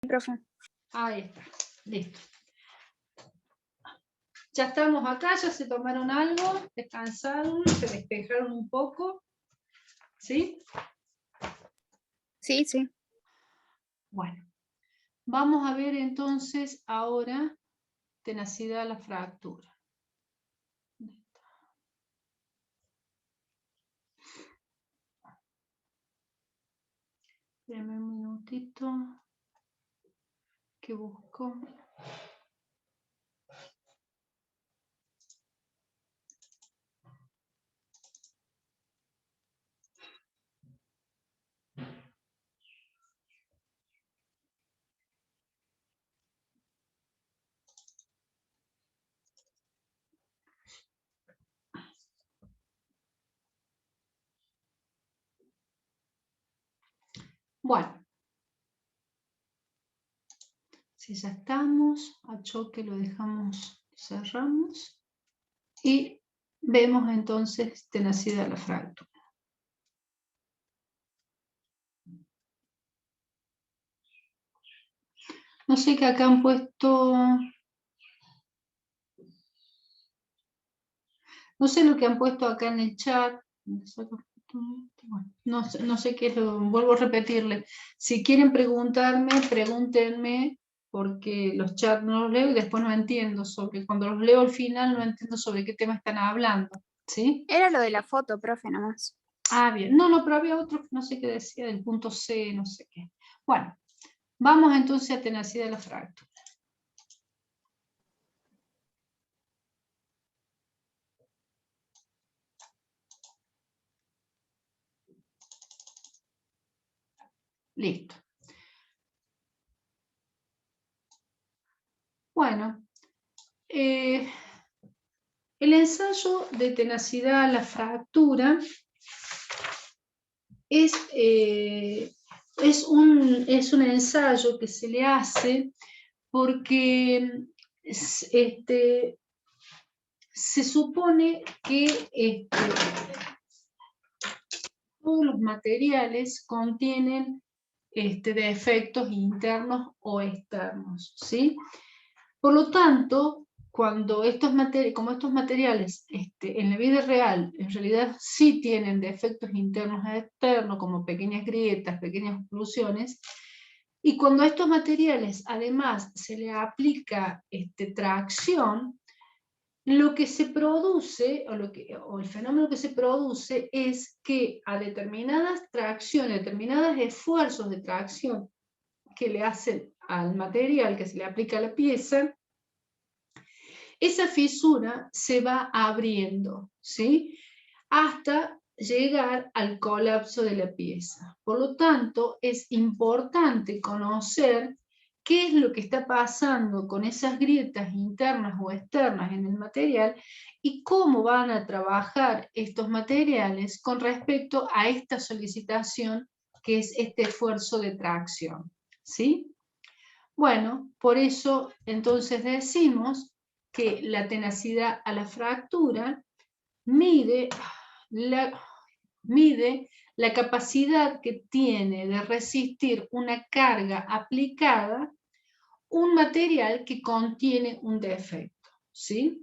Profe. Ahí está, listo. Ya estamos acá, ya se tomaron algo, descansaron, se despejaron un poco, ¿sí? Sí, sí. Bueno, vamos a ver entonces ahora tenacidad a la fractura. Espérame un minutito, que busco. Bueno, si ya estamos, a choque lo dejamos, cerramos y vemos entonces tenacidad a la fractura. No sé qué acá han puesto, no sé lo que han puesto acá en el chat. Bueno, no sé qué es lo, vuelvo a repetirle. Si quieren preguntarme, pregúntenme, porque los chats no los leo y después no entiendo sobre, cuando los leo al final no entiendo sobre qué tema están hablando, ¿sí? Era lo de la foto, profe, nomás. Ah, bien. No, pero había otro que no sé qué decía, del punto C, no sé qué. Bueno, vamos entonces a tenacidad de la fractura. Listo. Bueno, el ensayo de tenacidad a la fractura es un ensayo que se le hace porque se supone que todos los materiales contienen defectos internos o externos, ¿sí? Por lo tanto, como estos materiales en la vida real, en realidad sí tienen defectos internos e externos, como pequeñas grietas, pequeñas oclusiones, y cuando a estos materiales además se le aplica tracción, lo que se produce, o el fenómeno que se produce es que a determinadas tracciones, determinados esfuerzos de tracción que le hacen al material que se le aplica a la pieza, esa fisura se va abriendo, ¿sí? Hasta llegar al colapso de la pieza. Por lo tanto, es importante conocer qué es lo que está pasando con esas grietas internas o externas en el material y cómo van a trabajar estos materiales con respecto a esta solicitación que es este esfuerzo de tracción, ¿sí? Bueno, por eso entonces decimos que la tenacidad a la fractura mide la capacidad que tiene de resistir una carga aplicada un material que contiene un defecto, ¿sí?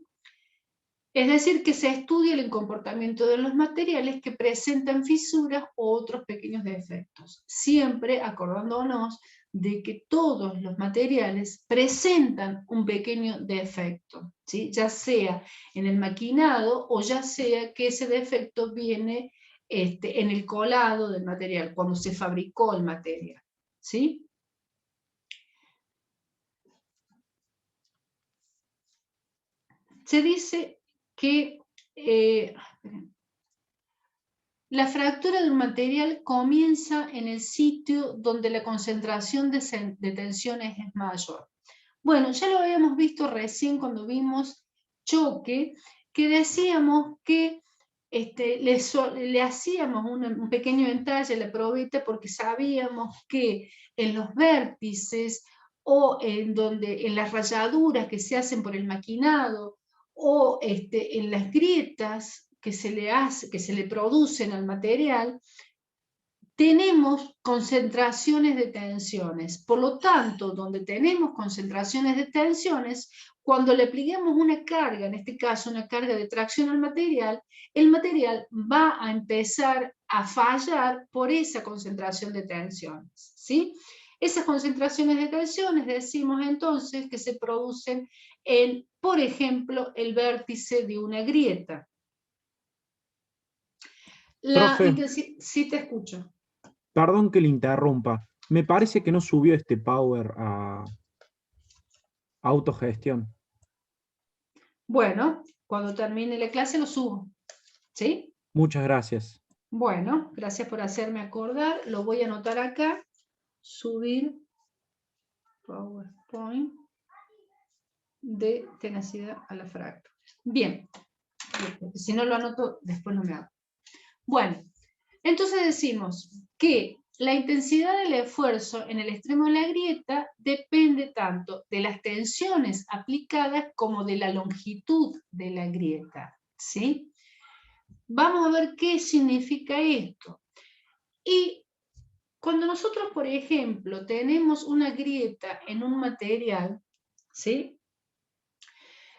Es decir, que se estudia el comportamiento de los materiales que presentan fisuras o otros pequeños defectos, siempre acordándonos de que todos los materiales presentan un pequeño defecto, ¿sí? Ya sea en el maquinado o ya sea que ese defecto viene en el colado del material, cuando se fabricó el material, ¿sí? Se dice que la fractura de un material comienza en el sitio donde la concentración de tensiones es mayor. Bueno, ya lo habíamos visto recién cuando vimos choque, que decíamos que le hacíamos un pequeño entalle a la probeta porque sabíamos que en los vértices o en las rayaduras que se hacen por el maquinado o en las grietas que se le producen al material, tenemos concentraciones de tensiones. Por lo tanto, donde tenemos concentraciones de tensiones, cuando le apliquemos una carga, en este caso una carga de tracción al material, el material va a empezar a fallar por esa concentración de tensiones, ¿sí? Esas concentraciones de tensiones decimos entonces que se producen en, por ejemplo, el vértice de una grieta. Profe, Sí, te escucho. perdón que le interrumpa. Me parece que no subió este power a autogestión. Bueno, cuando termine la clase lo subo, ¿sí? Muchas gracias. Bueno, gracias por hacerme acordar. Lo voy a anotar acá. Subir PowerPoint de tenacidad a la fractura. Bien, porque si no lo anoto, después no me hago. Bueno, entonces decimos que la intensidad del esfuerzo en el extremo de la grieta depende tanto de las tensiones aplicadas como de la longitud de la grieta, ¿sí? Vamos a ver qué significa esto. Y cuando nosotros, por ejemplo, tenemos una grieta en un material, ¿sí?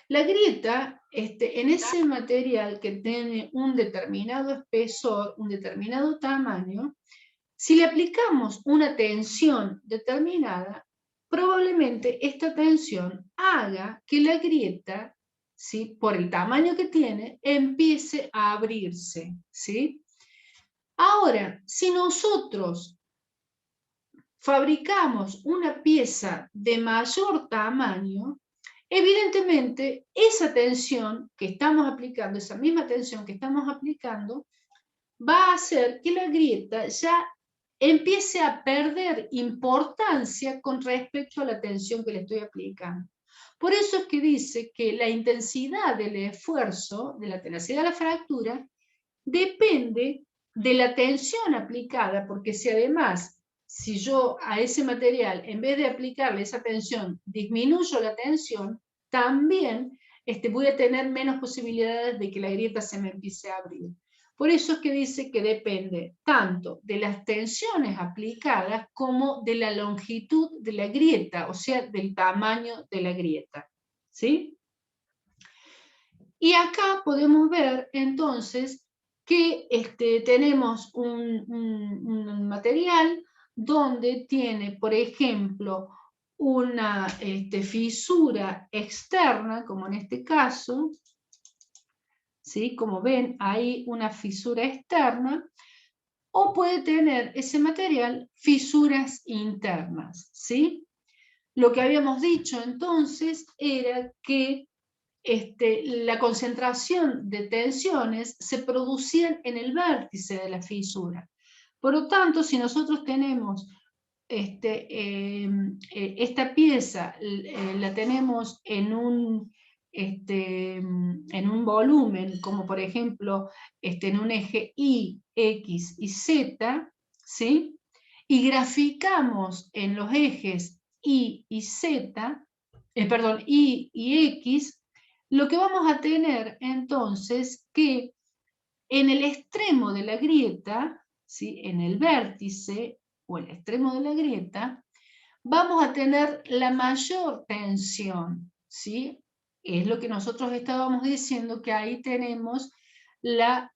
La grieta, en ese material que tiene un determinado espesor, un determinado tamaño, si le aplicamos una tensión determinada, probablemente esta tensión haga que la grieta, ¿sí?, por el tamaño que tiene, empiece a abrirse, ¿sí? Ahora, si nosotros fabricamos una pieza de mayor tamaño, evidentemente esa tensión que estamos aplicando, esa misma tensión que estamos aplicando, va a hacer que la grieta ya empiece a perder importancia con respecto a la tensión que le estoy aplicando. Por eso es que dice que la intensidad del esfuerzo, de la tenacidad de la fractura, depende de la tensión aplicada, porque si además, si yo a ese material, en vez de aplicarle esa tensión, disminuyo la tensión, también voy a tener menos posibilidades de que la grieta se me empiece a abrir. Por eso es que dice que depende tanto de las tensiones aplicadas como de la longitud de la grieta, o sea, del tamaño de la grieta, ¿sí? Y acá podemos ver entonces que tenemos un material donde tiene, por ejemplo, una fisura externa, como en este caso, ¿sí? Como ven, hay una fisura externa, o puede tener ese material fisuras internas, ¿sí? Lo que habíamos dicho entonces era que la concentración de tensiones se producían en el vértice de la fisura. Por lo tanto, si nosotros tenemos esta pieza, la tenemos en un volumen, como por ejemplo en un eje Y, X y Z, ¿sí? Y graficamos en los ejes Y y Z, perdón, Y y X, lo que vamos a tener entonces que en el extremo de la grieta, ¿sí?, en el vértice o el extremo de la grieta, vamos a tener la mayor tensión, ¿sí? Es lo que nosotros estábamos diciendo, que ahí tenemos la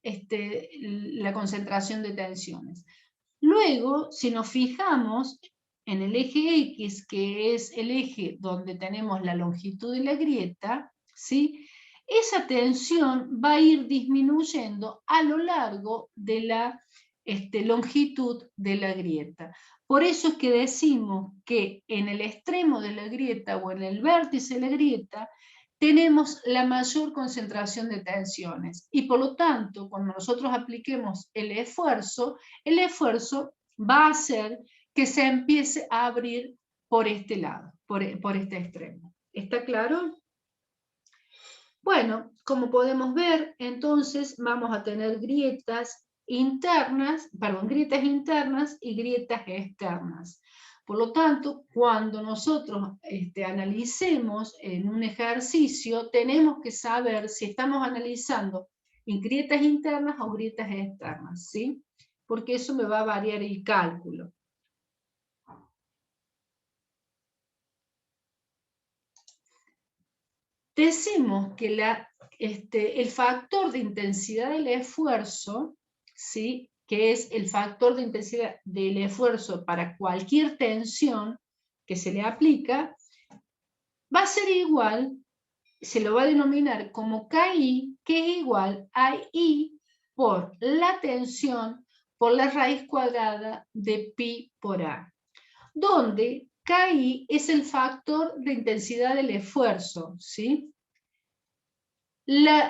concentración de tensiones. Luego, si nos fijamos en el eje X, que es el eje donde tenemos la longitud de la grieta, ¿sí?, esa tensión va a ir disminuyendo a lo largo de la longitud de la grieta. Por eso es que decimos que en el extremo de la grieta o en el vértice de la grieta tenemos la mayor concentración de tensiones. Y por lo tanto, cuando nosotros apliquemos el esfuerzo va a hacer que se empiece a abrir por este lado, por este extremo. ¿Está claro? Bueno, como podemos ver, entonces vamos a tener grietas internas y grietas externas. Por lo tanto, cuando nosotros analicemos en un ejercicio, tenemos que saber si estamos analizando en grietas internas o grietas externas, ¿sí? porque eso me va a variar el cálculo. Decimos que el factor de intensidad del esfuerzo, ¿sí?, que es el factor de intensidad del esfuerzo para cualquier tensión que se le aplica, va a ser igual, se lo va a denominar como KI, que es igual a I por la tensión por la raíz cuadrada de pi por A, donde KI es el factor de intensidad del esfuerzo, ¿sí? La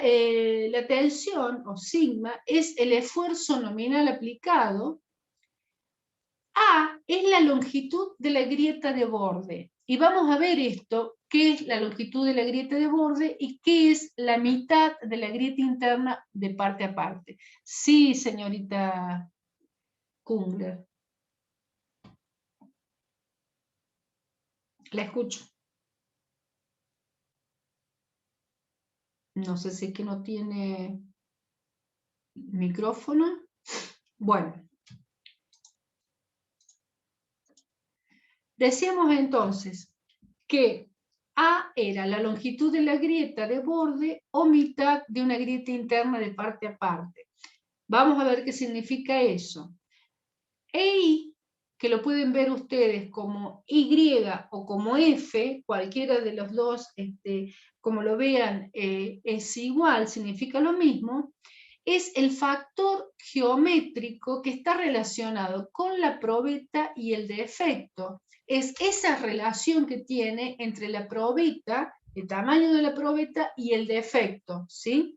tensión, o sigma, es el esfuerzo nominal aplicado. A es la longitud de la grieta de borde. Y vamos a ver esto, qué es la longitud de la grieta de borde y qué es la mitad de la grieta interna de parte a parte. Sí, señorita Kungler. La escucho. No sé si es que no tiene micrófono. Bueno. Decíamos entonces que A era la longitud de la grieta de borde o mitad de una grieta interna de parte a parte. Vamos a ver qué significa eso. I, que lo pueden ver ustedes como Y o como F, cualquiera de los dos, como lo vean, es igual, significa lo mismo, es el factor geométrico que está relacionado con la probeta y el defecto. Es esa relación que tiene entre la probeta, el tamaño de la probeta y el defecto, ¿sí?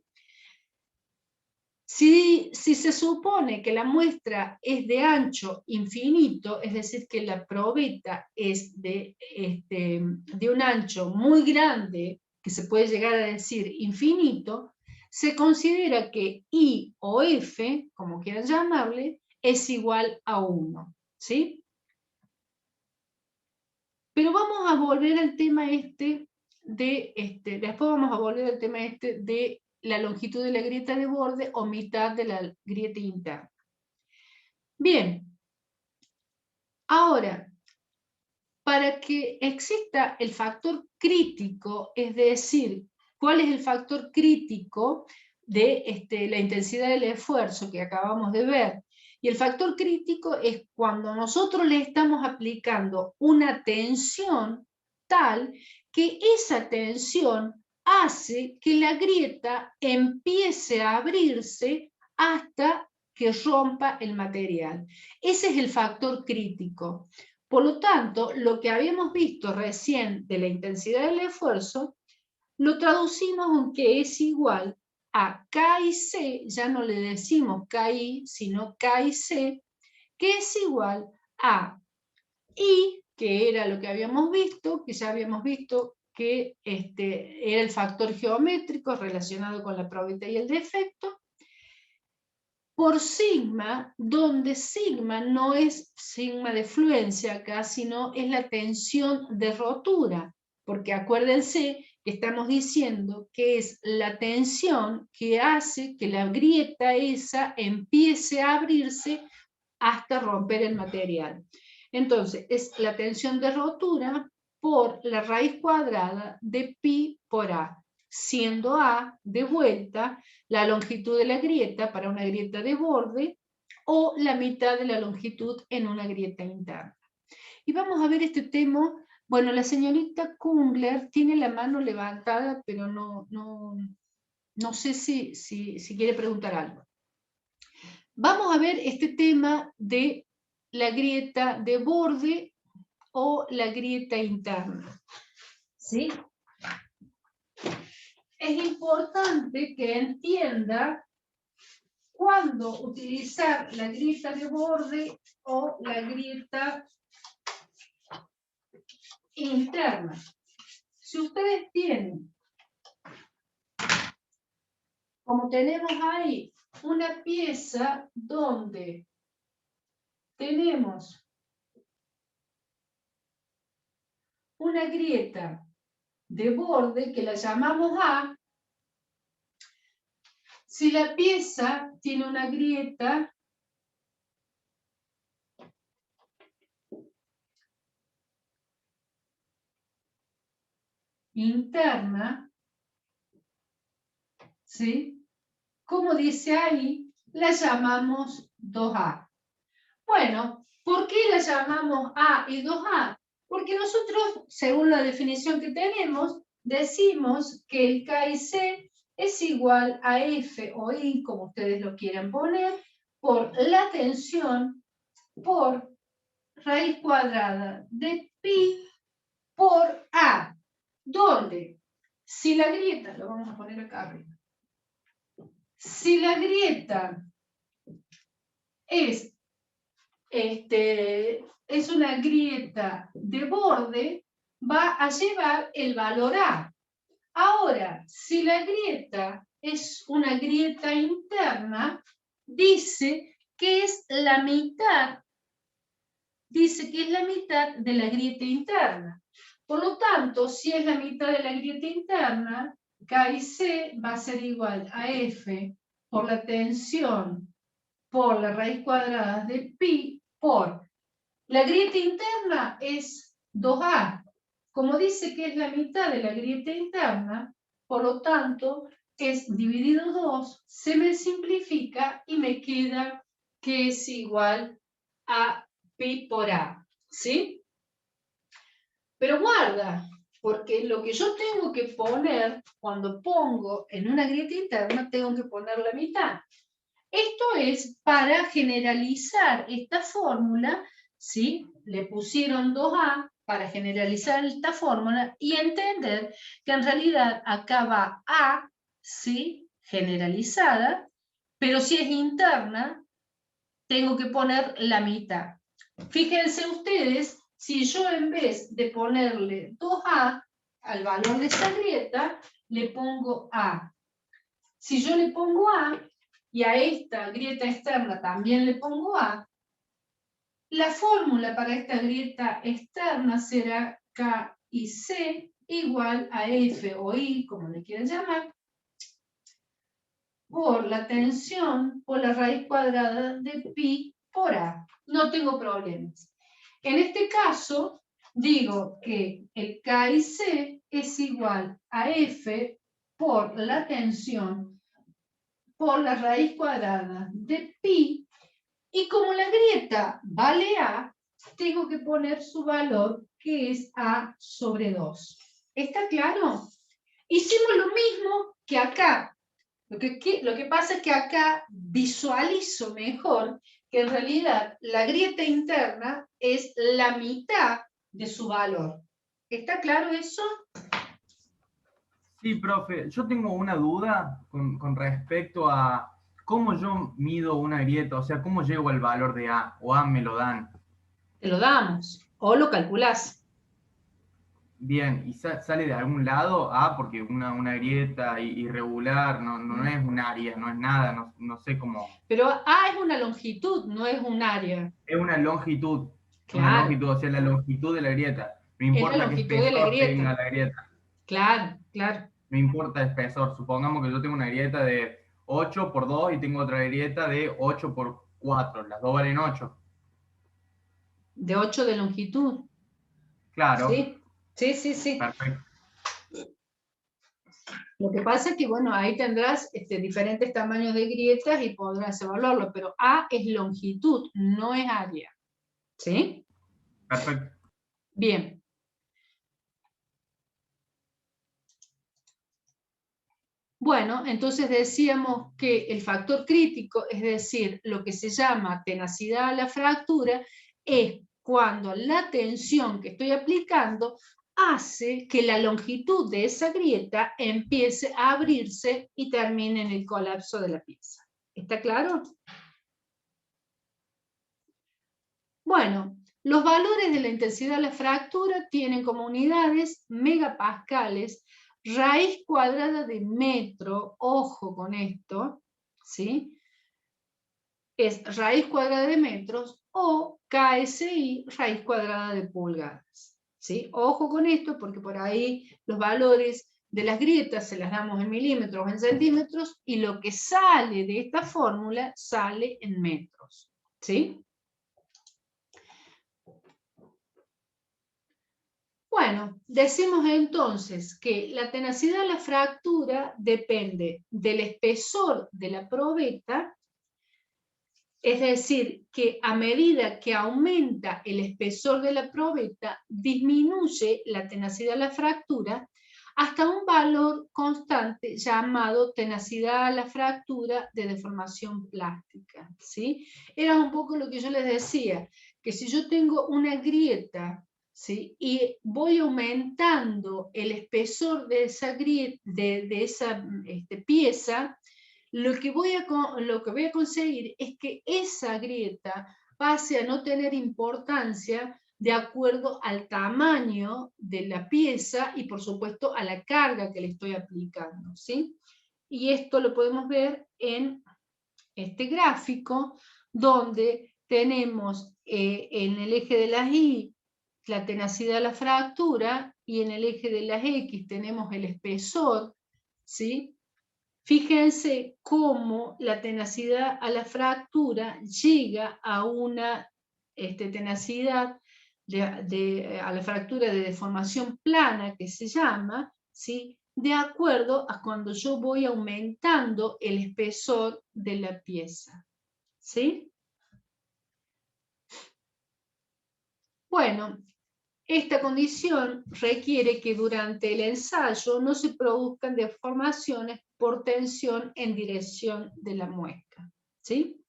Si se supone que la muestra es de ancho infinito, es decir, que la probeta es de un ancho muy grande, que se puede llegar a decir infinito, se considera que I o F, como quieran llamarle, es igual a 1, ¿sí? Pero vamos a volver al tema después vamos a volver al tema de la longitud de la grieta de borde o mitad de la grieta interna. Bien, ahora, para que exista el factor crítico, es decir, ¿cuál es el factor crítico de la intensidad del esfuerzo que acabamos de ver? Y el factor crítico es cuando nosotros le estamos aplicando una tensión tal que esa tensión hace que la grieta empiece a abrirse hasta que rompa el material. Ese es el factor crítico. Por lo tanto, lo que habíamos visto recién de la intensidad del esfuerzo, lo traducimos en que es igual a K y C, ya no le decimos KI, sino K y C, que es igual a I, que era lo que habíamos visto, que ya habíamos visto que era el factor geométrico relacionado con la probeta y el defecto, por sigma, donde sigma no es sigma de fluencia acá, sino es la tensión de rotura, porque acuérdense que estamos diciendo que es la tensión que hace que la grieta esa empiece a abrirse hasta romper el material. Entonces, es la tensión de rotura por la raíz cuadrada de pi por A, siendo A, de vuelta, la longitud de la grieta para una grieta de borde o la mitad de la longitud en una grieta interna. Y vamos a ver este tema. Bueno, la señorita Kungler tiene la mano levantada, pero no sé si quiere preguntar algo. Vamos a ver este tema de la grieta de borde o la grieta interna. ¿Sí? Es importante que entienda cuándo utilizar la grieta de borde o la grieta interna. Si ustedes tienen, como tenemos ahí, una pieza donde tenemos una grieta de borde que la llamamos A, si la pieza tiene una grieta interna, ¿sí? Como dice ahí, la llamamos 2A. Bueno, ¿por qué la llamamos A y 2A? Porque nosotros, según la definición que tenemos, decimos que el K y C es igual a F o I, como ustedes lo quieran poner, por la tensión por raíz cuadrada de pi por A. ¿Dónde? Si la grieta, lo vamos a poner acá arriba. Si la grieta es una grieta de borde, va a llevar el valor A. Ahora, si la grieta es una grieta interna, dice que es la mitad de la grieta interna. Por lo tanto, si es la mitad de la grieta interna, K y C va a ser igual a F por la tensión por la raíz cuadrada de pi por la grieta interna es 2A. Como dice que es la mitad de la grieta interna, por lo tanto, es dividido 2, se me simplifica y me queda que es igual a pi por A. ¿Sí? Pero guarda, porque lo que yo tengo que poner, cuando pongo en una grieta interna, tengo que poner la mitad. Esto es para generalizar esta fórmula, ¿sí? Le pusieron 2A para generalizar esta fórmula y entender que en realidad acá va A, ¿sí? Generalizada, pero si es interna, tengo que poner la mitad. Fíjense ustedes, si yo en vez de ponerle 2A al valor de esa grieta, le pongo A. Si yo le pongo A, y a esta grieta externa también le pongo A, la fórmula para esta grieta externa será K y C igual a F o I, como le quieran llamar, por la tensión por la raíz cuadrada de pi por A. No tengo problemas. En este caso, digo que el K y C es igual a F por la tensión por la raíz cuadrada de pi, y como la grieta vale A, tengo que poner su valor, que es A sobre 2. ¿Está claro? Hicimos lo mismo que acá. Lo que pasa es que acá visualizo mejor que en realidad la grieta interna es la mitad de su valor. ¿Está claro eso? Sí, profe, yo tengo una duda con respecto a cómo yo mido una grieta, o sea, cómo llego al valor de A, o A me lo dan. Te lo damos, o lo calculás. Bien, ¿y sale de algún lado A? Porque una grieta irregular no es un área, no es nada, no sé cómo. Pero A es una longitud, no es un área. Es una Claro, longitud, o sea, la longitud de la grieta. No es la importa qué longitud de la espesor tenga grieta. la grieta, Claro, claro. no importa el espesor. Supongamos que yo tengo una grieta de 8 por 2 y tengo otra grieta de 8 por 4, las dos valen 8. De 8 de longitud. Claro, Sí, sí, sí, sí. perfecto. Lo que pasa es que, bueno, ahí tendrás diferentes tamaños de grietas y podrás evaluarlo, pero A es longitud, no es área. ¿Sí? Perfecto. Bien. Bueno, entonces decíamos que el factor crítico, es decir, lo que se llama tenacidad a la fractura, es cuando la tensión que estoy aplicando hace que la longitud de esa grieta empiece a abrirse y termine en el colapso de la pieza. ¿Está claro? Bueno, los valores de la intensidad de la fractura tienen como unidades megapascales, raíz cuadrada de metro, ojo con esto, ¿sí? Es raíz cuadrada de metros, o KSI, raíz cuadrada de pulgadas, ¿sí? Ojo con esto porque por ahí los valores de las grietas se las damos en milímetros o en centímetros y lo que sale de esta fórmula sale en metros, ¿sí? Bueno, decimos entonces que la tenacidad de la fractura depende del espesor de la probeta, es decir, que a medida que aumenta el espesor de la probeta, disminuye la tenacidad de la fractura hasta un valor constante llamado tenacidad a la fractura de deformación plástica, ¿sí? Era un poco lo que yo les decía, que si yo tengo una grieta, ¿sí? Y voy aumentando el espesor de esa grieta, de esa pieza, lo que voy a conseguir es que esa grieta pase a no tener importancia de acuerdo al tamaño de la pieza y por supuesto a la carga que le estoy aplicando, ¿sí? Y esto lo podemos ver en este gráfico donde tenemos en el eje de las Y la tenacidad de la fractura y en el eje de las X tenemos el espesor, ¿sí? Fíjense cómo la tenacidad a la fractura llega a una tenacidad a la fractura de deformación plana, que se llama, ¿sí? De acuerdo a cuando yo voy aumentando el espesor de la pieza, ¿sí? Bueno, esta condición requiere que durante el ensayo no se produzcan deformaciones por tensión en dirección de la muesca, ¿sí?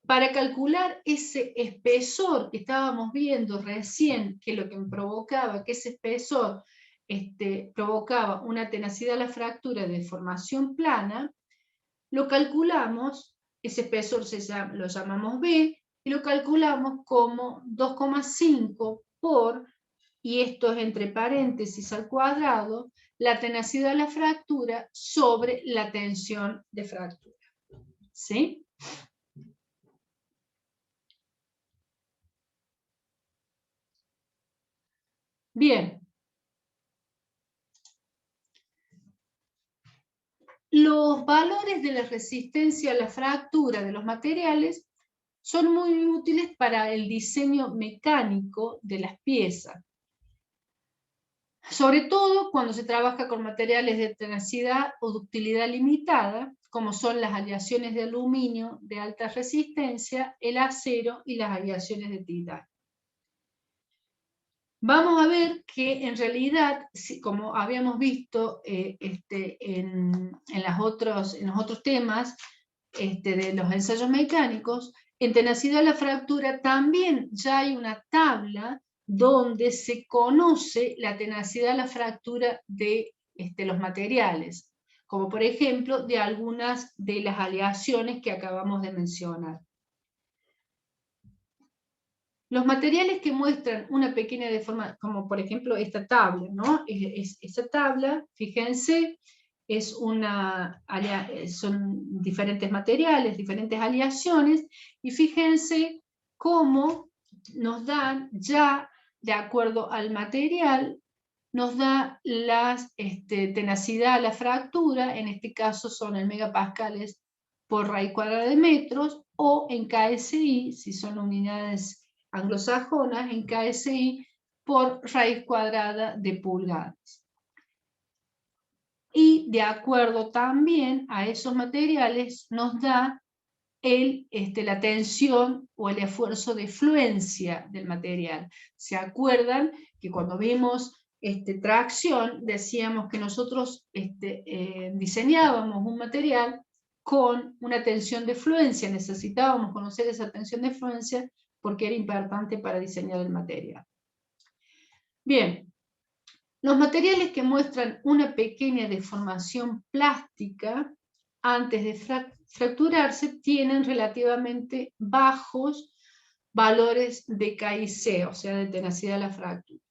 Para calcular ese espesor que estábamos viendo recién, que lo que me provocaba, que ese espesor provocaba una tenacidad a la fractura de deformación plana, lo calculamos, ese espesor lo llamamos B, y lo calculamos como 2,5 por, y esto es entre paréntesis al cuadrado, la tenacidad de la fractura sobre la tensión de fractura, ¿sí? Bien. Los valores de la resistencia a la fractura de los materiales son muy útiles para el diseño mecánico de las piezas. Sobre todo cuando se trabaja con materiales de tenacidad o ductilidad limitada, como son las aleaciones de aluminio de alta resistencia, el acero y las aleaciones de titanio. Vamos a ver que en realidad, como habíamos visto en los otros temas de los ensayos mecánicos, en tenacidad de la fractura también ya hay una tabla donde se conoce la tenacidad de la fractura de los materiales, como por ejemplo de algunas de las aleaciones que acabamos de mencionar. Los materiales que muestran una pequeña deformación, como por ejemplo esta tabla, ¿no? Esta tabla, fíjense, son diferentes materiales, diferentes aleaciones, y fíjense cómo nos dan ya, de acuerdo al material, nos da la tenacidad a la fractura, en este caso son en megapascales por raíz cuadrada de metros, o en KSI, si son unidades anglosajonas, en KSI por raíz cuadrada de pulgadas. Y de acuerdo también a esos materiales nos da la tensión o el esfuerzo de fluencia del material. ¿Se acuerdan que cuando vimos tracción decíamos que nosotros diseñábamos un material con una tensión de fluencia? Necesitábamos conocer esa tensión de fluencia porque era importante para diseñar el material. Bien, los materiales que muestran una pequeña deformación plástica antes de fracturarse tienen relativamente bajos valores de KIC, o sea, de tenacidad de la fractura.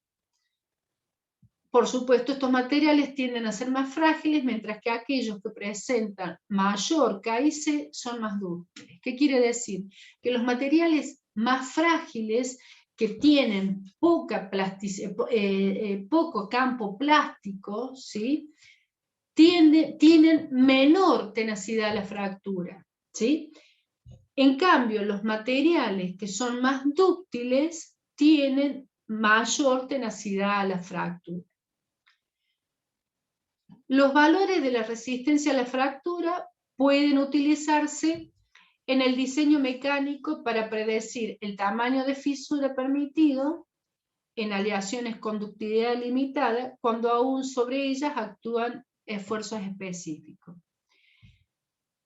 Por supuesto, estos materiales tienden a ser más frágiles, mientras que aquellos que presentan mayor KIC son más dúctiles. ¿Qué quiere decir? Que los materiales más frágiles, que tienen poco campo plástico, ¿sí? tienen menor tenacidad a la fractura, ¿sí? En cambio, los materiales que son más dúctiles tienen mayor tenacidad a la fractura. Los valores de la resistencia a la fractura pueden utilizarse en el diseño mecánico para predecir el tamaño de fisura permitido en aleaciones conductividad limitada cuando aún sobre ellas actúan esfuerzos específicos.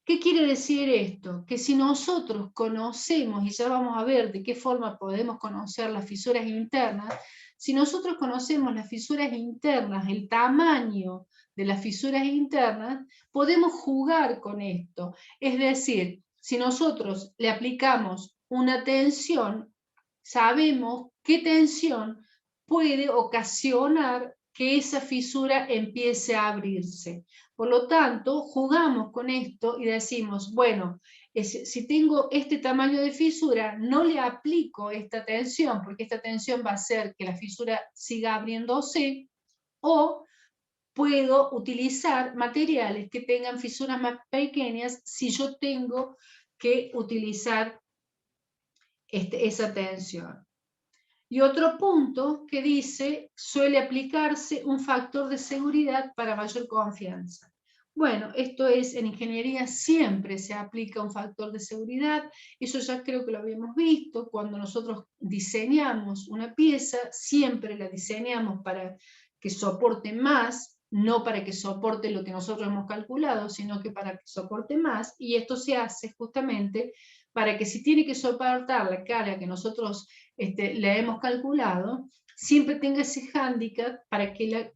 ¿Qué quiere decir esto? Que si nosotros conocemos, y ya vamos a ver de qué forma podemos conocer las fisuras internas, si nosotros conocemos las fisuras internas, el tamaño de las fisuras internas, podemos jugar con esto. Es decir, si nosotros le aplicamos una tensión, sabemos qué tensión puede ocasionar que esa fisura empiece a abrirse. Por lo tanto, jugamos con esto y decimos, bueno, si tengo este tamaño de fisura, no le aplico esta tensión, porque esta tensión va a hacer que la fisura siga abriéndose, o puedo utilizar materiales que tengan fisuras más pequeñas si yo tengo que utilizar esa tensión. Y otro punto que dice, suele aplicarse un factor de seguridad para mayor confianza. Bueno, esto es, en ingeniería siempre se aplica un factor de seguridad, eso ya creo que lo habíamos visto, cuando nosotros diseñamos una pieza, siempre la diseñamos para que soporte más, no para que soporte lo que nosotros hemos calculado, sino que para que soporte más, y esto se hace justamente para que si tiene que soportar la carga que nosotros le hemos calculado, siempre tenga ese hándicap para que la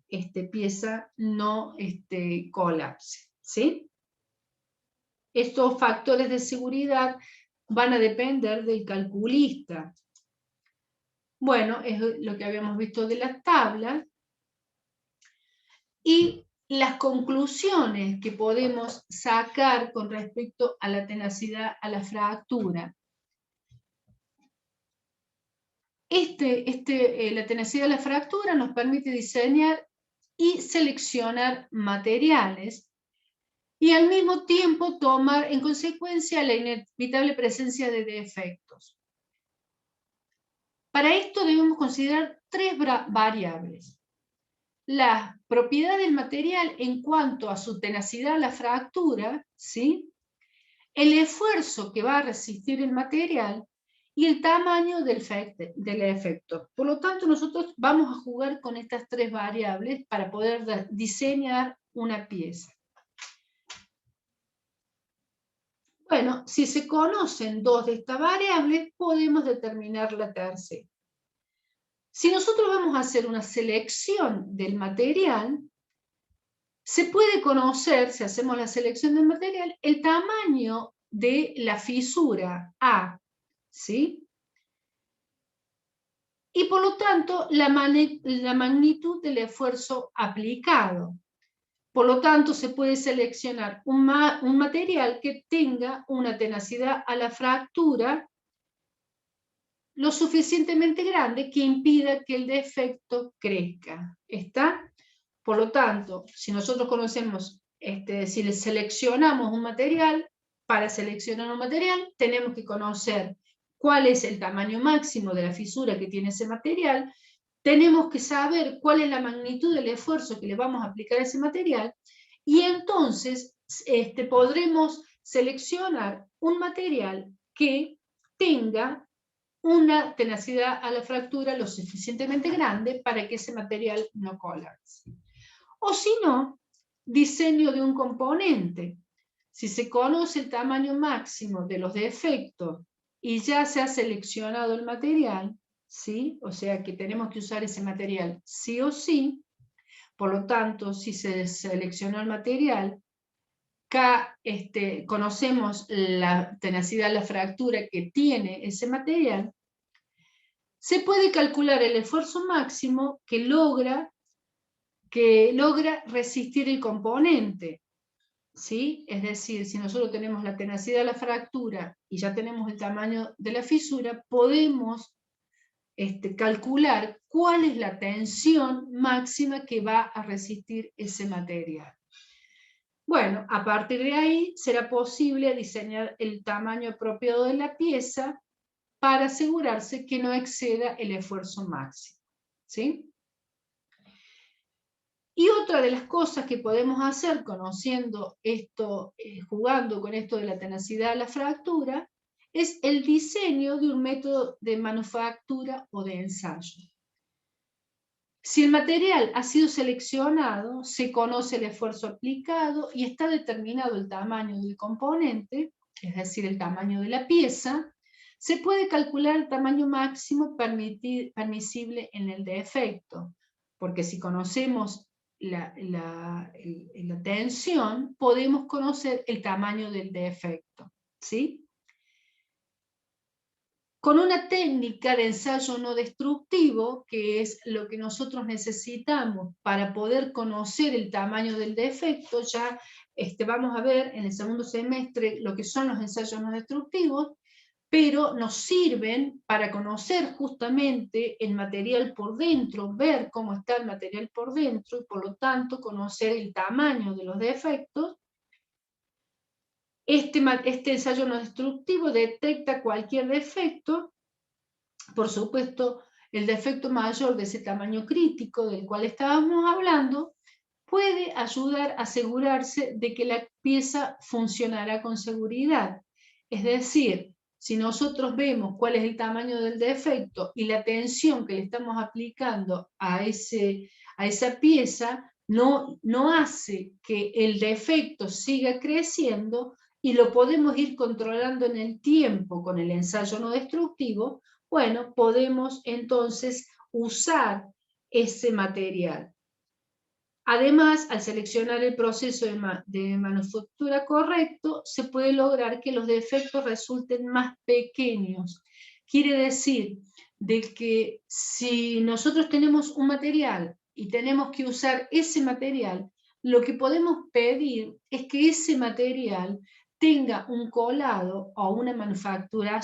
pieza no colapse, ¿sí? Estos factores de seguridad van a depender del calculista. Bueno, es lo que habíamos visto de la tabla. Y las conclusiones que podemos sacar con respecto a la tenacidad a la fractura. La tenacidad a la fractura nos permite diseñar y seleccionar materiales y al mismo tiempo tomar en consecuencia la inevitable presencia de defectos. Para esto debemos considerar tres variables. La propiedad del material en cuanto a su tenacidad a la fractura, ¿sí? El esfuerzo que va a resistir el material y el tamaño del efecto. Por lo tanto, nosotros vamos a jugar con estas tres variables para poder diseñar una pieza. Bueno, si se conocen dos de estas variables, podemos determinar la tercera. Si nosotros vamos a hacer una selección del material, se puede conocer, si hacemos la selección del material, el tamaño de la fisura A, ¿sí? Y por lo tanto, la magnitud del esfuerzo aplicado. Por lo tanto, se puede seleccionar un material que tenga una tenacidad a la fractura lo suficientemente grande que impida que el defecto crezca. ¿Está? Por lo tanto, si nosotros conocemos, si seleccionamos un material, para seleccionar un material tenemos que conocer cuál es el tamaño máximo de la fisura que tiene ese material, tenemos que saber cuál es la magnitud del esfuerzo que le vamos a aplicar a ese material, y entonces podremos seleccionar un material que tenga una tenacidad a la fractura lo suficientemente grande para que ese material no colapse. O si no, diseño de un componente. Si se conoce el tamaño máximo de los defectos y ya se ha seleccionado el material, ¿sí? O sea que tenemos que usar ese material sí o sí. Por lo tanto, si se seleccionó el material, acá conocemos la tenacidad a la fractura que tiene ese material, se puede calcular el esfuerzo máximo que logra resistir el componente, ¿sí? Es decir, si nosotros tenemos la tenacidad a la fractura y ya tenemos el tamaño de la fisura, podemos calcular cuál es la tensión máxima que va a resistir ese material. Bueno, a partir de ahí será posible diseñar el tamaño apropiado de la pieza para asegurarse que no exceda el esfuerzo máximo. ¿Sí? Y otra de las cosas que podemos hacer conociendo esto, jugando con esto de la tenacidad a la fractura, es el diseño de un método de manufactura o de ensayo. Si el material ha sido seleccionado, se conoce el esfuerzo aplicado y está determinado el tamaño del componente, es decir, el tamaño de la pieza, se puede calcular el tamaño máximo permisible en el defecto, porque si conocemos la tensión, podemos conocer el tamaño del defecto, ¿sí? Con una técnica de ensayo no destructivo, que es lo que nosotros necesitamos para poder conocer el tamaño del defecto, ya vamos a ver en el segundo semestre lo que son los ensayos no destructivos, pero nos sirven para conocer justamente el material por dentro, ver cómo está el material por dentro y por lo tanto conocer el tamaño de los defectos. Este ensayo no destructivo detecta cualquier defecto, por supuesto el defecto mayor de ese tamaño crítico del cual estábamos hablando, puede ayudar a asegurarse de que la pieza funcionará con seguridad. Es decir, si nosotros vemos cuál es el tamaño del defecto y la tensión que le estamos aplicando a esa pieza, no hace que el defecto siga creciendo y lo podemos ir controlando en el tiempo con el ensayo no destructivo, bueno, podemos entonces usar ese material. Además, al seleccionar el proceso de manufactura correcto, se puede lograr que los defectos resulten más pequeños. Quiere decir de que si nosotros tenemos un material y tenemos que usar ese material, lo que podemos pedir es que ese material tenga un colado o una manufactura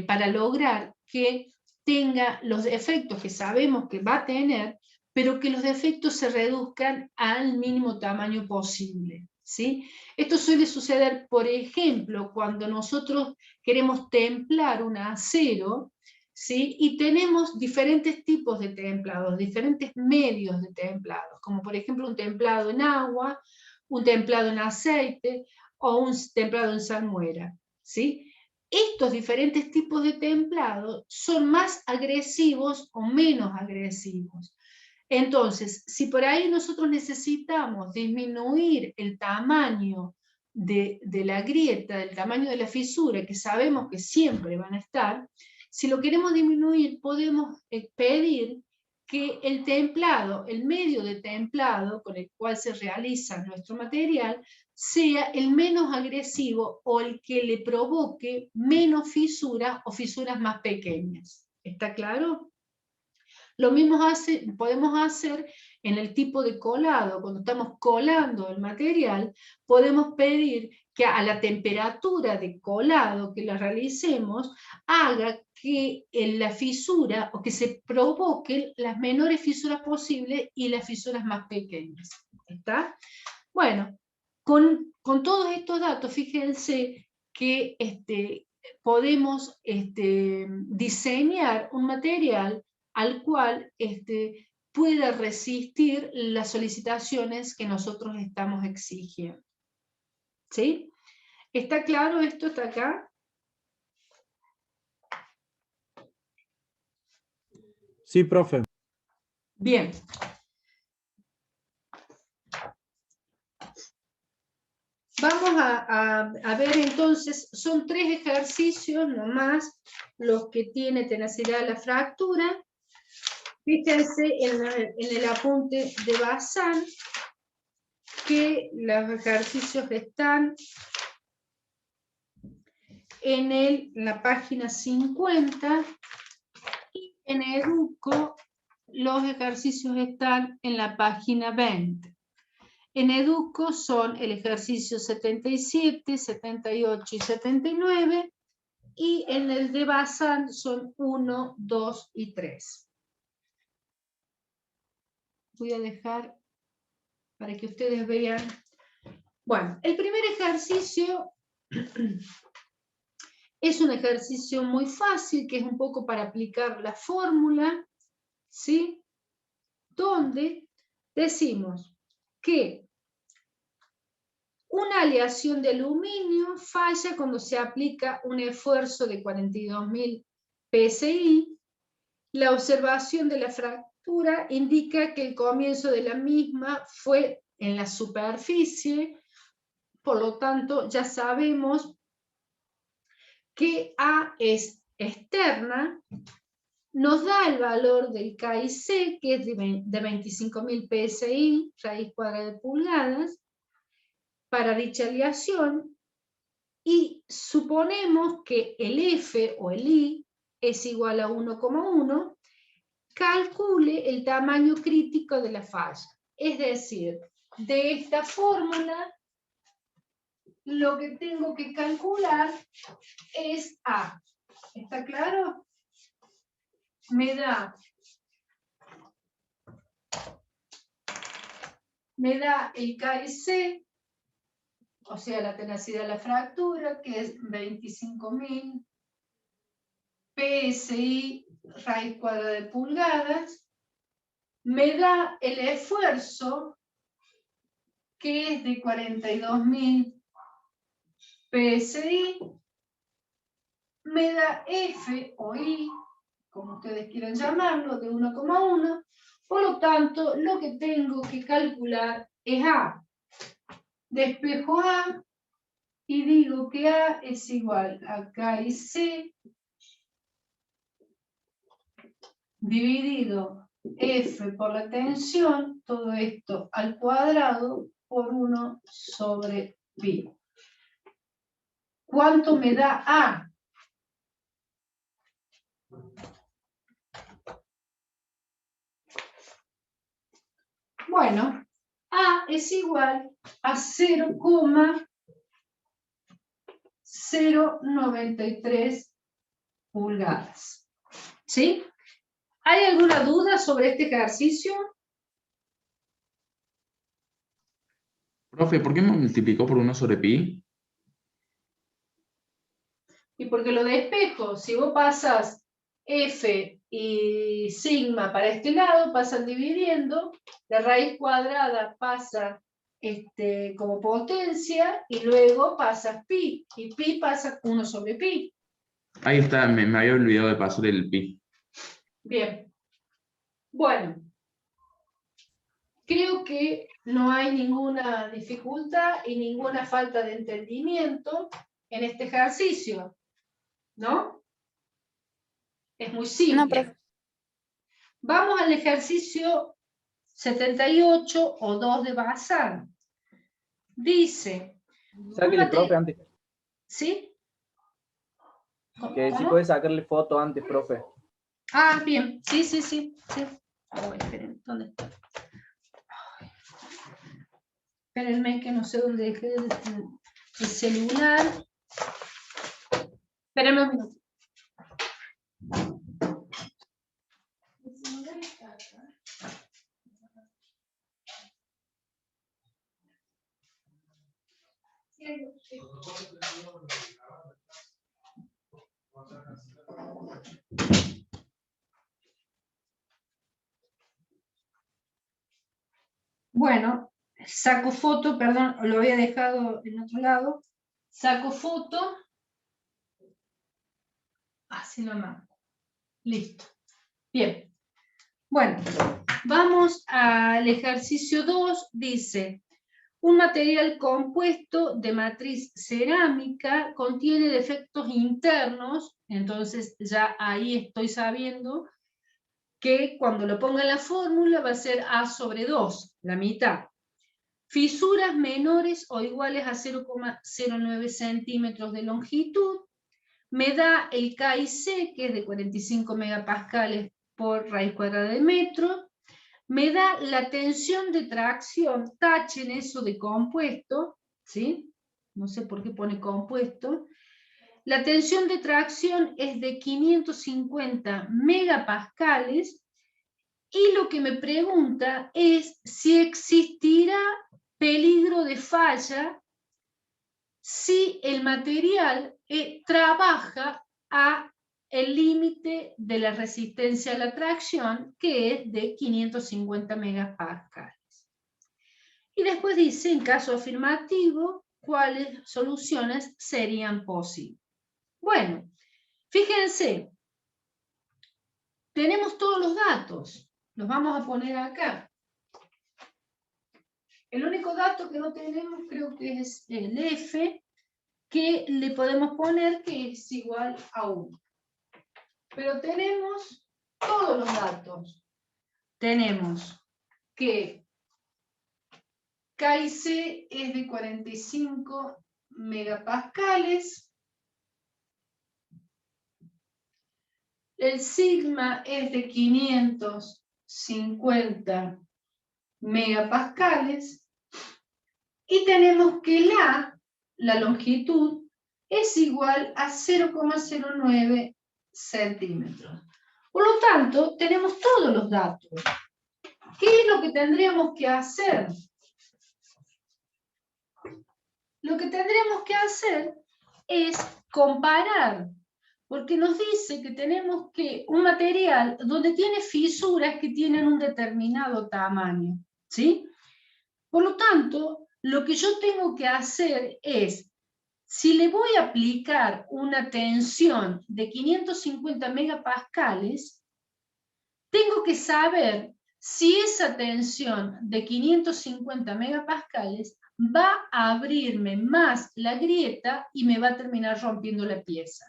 para lograr que tenga los defectos que sabemos que va a tener, pero que los defectos se reduzcan al mínimo tamaño posible, ¿sí? Esto suele suceder, por ejemplo, cuando nosotros queremos templar un acero, ¿sí? Y tenemos diferentes tipos de templados, diferentes medios de templados, como por ejemplo un templado en agua, un templado en aceite o un templado en salmuera, ¿sí? Estos diferentes tipos de templado son más agresivos o menos agresivos. Entonces, si por ahí nosotros necesitamos disminuir el tamaño de la grieta, del tamaño de la fisura, que sabemos que siempre van a estar, si lo queremos disminuir, podemos pedir que el templado, el medio de templado con el cual se realiza nuestro material, sea el menos agresivo o el que le provoque menos fisuras o fisuras más pequeñas. ¿Está claro? Lo mismo podemos hacer en el tipo de colado. Cuando estamos colando el material, podemos pedir que a la temperatura de colado que la realicemos, haga que la fisura o que se provoquen las menores fisuras posibles y las fisuras más pequeñas. ¿Está? Bueno, con todos estos datos, fíjense que podemos diseñar un material al cual pueda resistir las solicitaciones que nosotros estamos exigiendo. ¿Sí? ¿Está claro esto hasta acá? Sí, profe. Bien. Vamos a ver entonces, son 3 ejercicios nomás los que tiene tenacidad a la fractura. Fíjense en el apunte de Bazán que los ejercicios están en la página 50 y en Educo los ejercicios están en la página 20. En Educo son el ejercicio 77, 78 y 79 y en el de Bazán son 1, 2 y 3. Voy a dejar para que ustedes vean. Bueno, el primer ejercicio Es un ejercicio muy fácil, que es un poco para aplicar la fórmula, ¿sí? Donde decimos que una aleación de aluminio falla cuando se aplica un esfuerzo de 42.000 psi. La observación de la fractura indica que el comienzo de la misma fue en la superficie, por lo tanto ya sabemos que A es externa, nos da el valor del KIC, que es de 25.000 psi, raíz cuadrada de pulgadas, para dicha aleación, y suponemos que el F o el I es igual a 1,1, calcule el tamaño crítico de la falla. Es decir, de esta fórmula, lo que tengo que calcular es A. ¿Está claro? Me da el KIC, o sea, la tenacidad de la fractura, que es 25.000 psi raíz cuadrada de pulgadas. Me da el esfuerzo, que es de 42.000 psi. Me da F o I, como ustedes quieran llamarlo, de 1,1. Por lo tanto, lo que tengo que calcular es A. Despejo A y digo que A es igual a KIC dividido F por la tensión, todo esto al cuadrado, por 1 sobre pi. ¿Cuánto me da A? Bueno, A es igual a 0,093 pulgadas. ¿Sí? ¿Hay alguna duda sobre este ejercicio? Profe, ¿por qué me multiplicó por 1 sobre pi? Y porque lo despejo, si vos pasas F y sigma para este lado, pasan dividiendo, la raíz cuadrada pasa como potencia, y luego pasa pi, y pi pasa 1 sobre pi. Ahí está, me había olvidado de pasar el pi. Bien. Bueno, creo que no hay ninguna dificultad y ninguna falta de entendimiento en este ejercicio, ¿no? Es muy simple. No, profe. Vamos al ejercicio 78 o 2 de Bazán. Dice... Sáquele, profe, antes. ¿Sí? Que si ¿Cómo? puede sacarle foto antes, profe. Ah, bien. Sí. Oh, esperen, ¿dónde está? Ay. Espérenme que no sé dónde dejé el celular. Espérenme un minuto. Bueno, saco foto, perdón, lo había dejado en otro lado. Saco foto. Así nomás. Listo. Bien. Bueno, vamos al ejercicio 2. Dice, un material compuesto de matriz cerámica contiene defectos internos, entonces ya ahí estoy sabiendo que cuando lo ponga en la fórmula va a ser A sobre 2, la mitad. Fisuras menores o iguales a 0,09 centímetros de longitud. Me da el KIC, que es de 45 megapascales por raíz cuadrada de metro. Me da la tensión de tracción, tachen eso de compuesto, ¿sí? No sé por qué pone compuesto. La tensión de tracción es de 550 megapascales, y lo que me pregunta es si existirá peligro de falla si el material trabaja a el límite de la resistencia a la tracción, que es de 550 megapascales. Y después dice, en caso afirmativo, cuáles soluciones serían posibles. Bueno, fíjense, tenemos todos los datos, los vamos a poner acá. El único dato que no tenemos creo que es el F, que le podemos poner que es igual a 1. Pero tenemos todos los datos. Tenemos que K y C es de 45 megapascales. El sigma es de 550 megapascales. Y tenemos que la longitud es igual a 0,09 centímetros. Por lo tanto, tenemos todos los datos. ¿Qué es lo que tendríamos que hacer? Lo que tendríamos que hacer es comparar, porque nos dice que tenemos que un material donde tiene fisuras que tienen un determinado tamaño, ¿sí? Por lo tanto, lo que yo tengo que hacer es, si le voy a aplicar una tensión de 550 megapascales, tengo que saber si esa tensión de 550 megapascales va a abrirme más la grieta y me va a terminar rompiendo la pieza.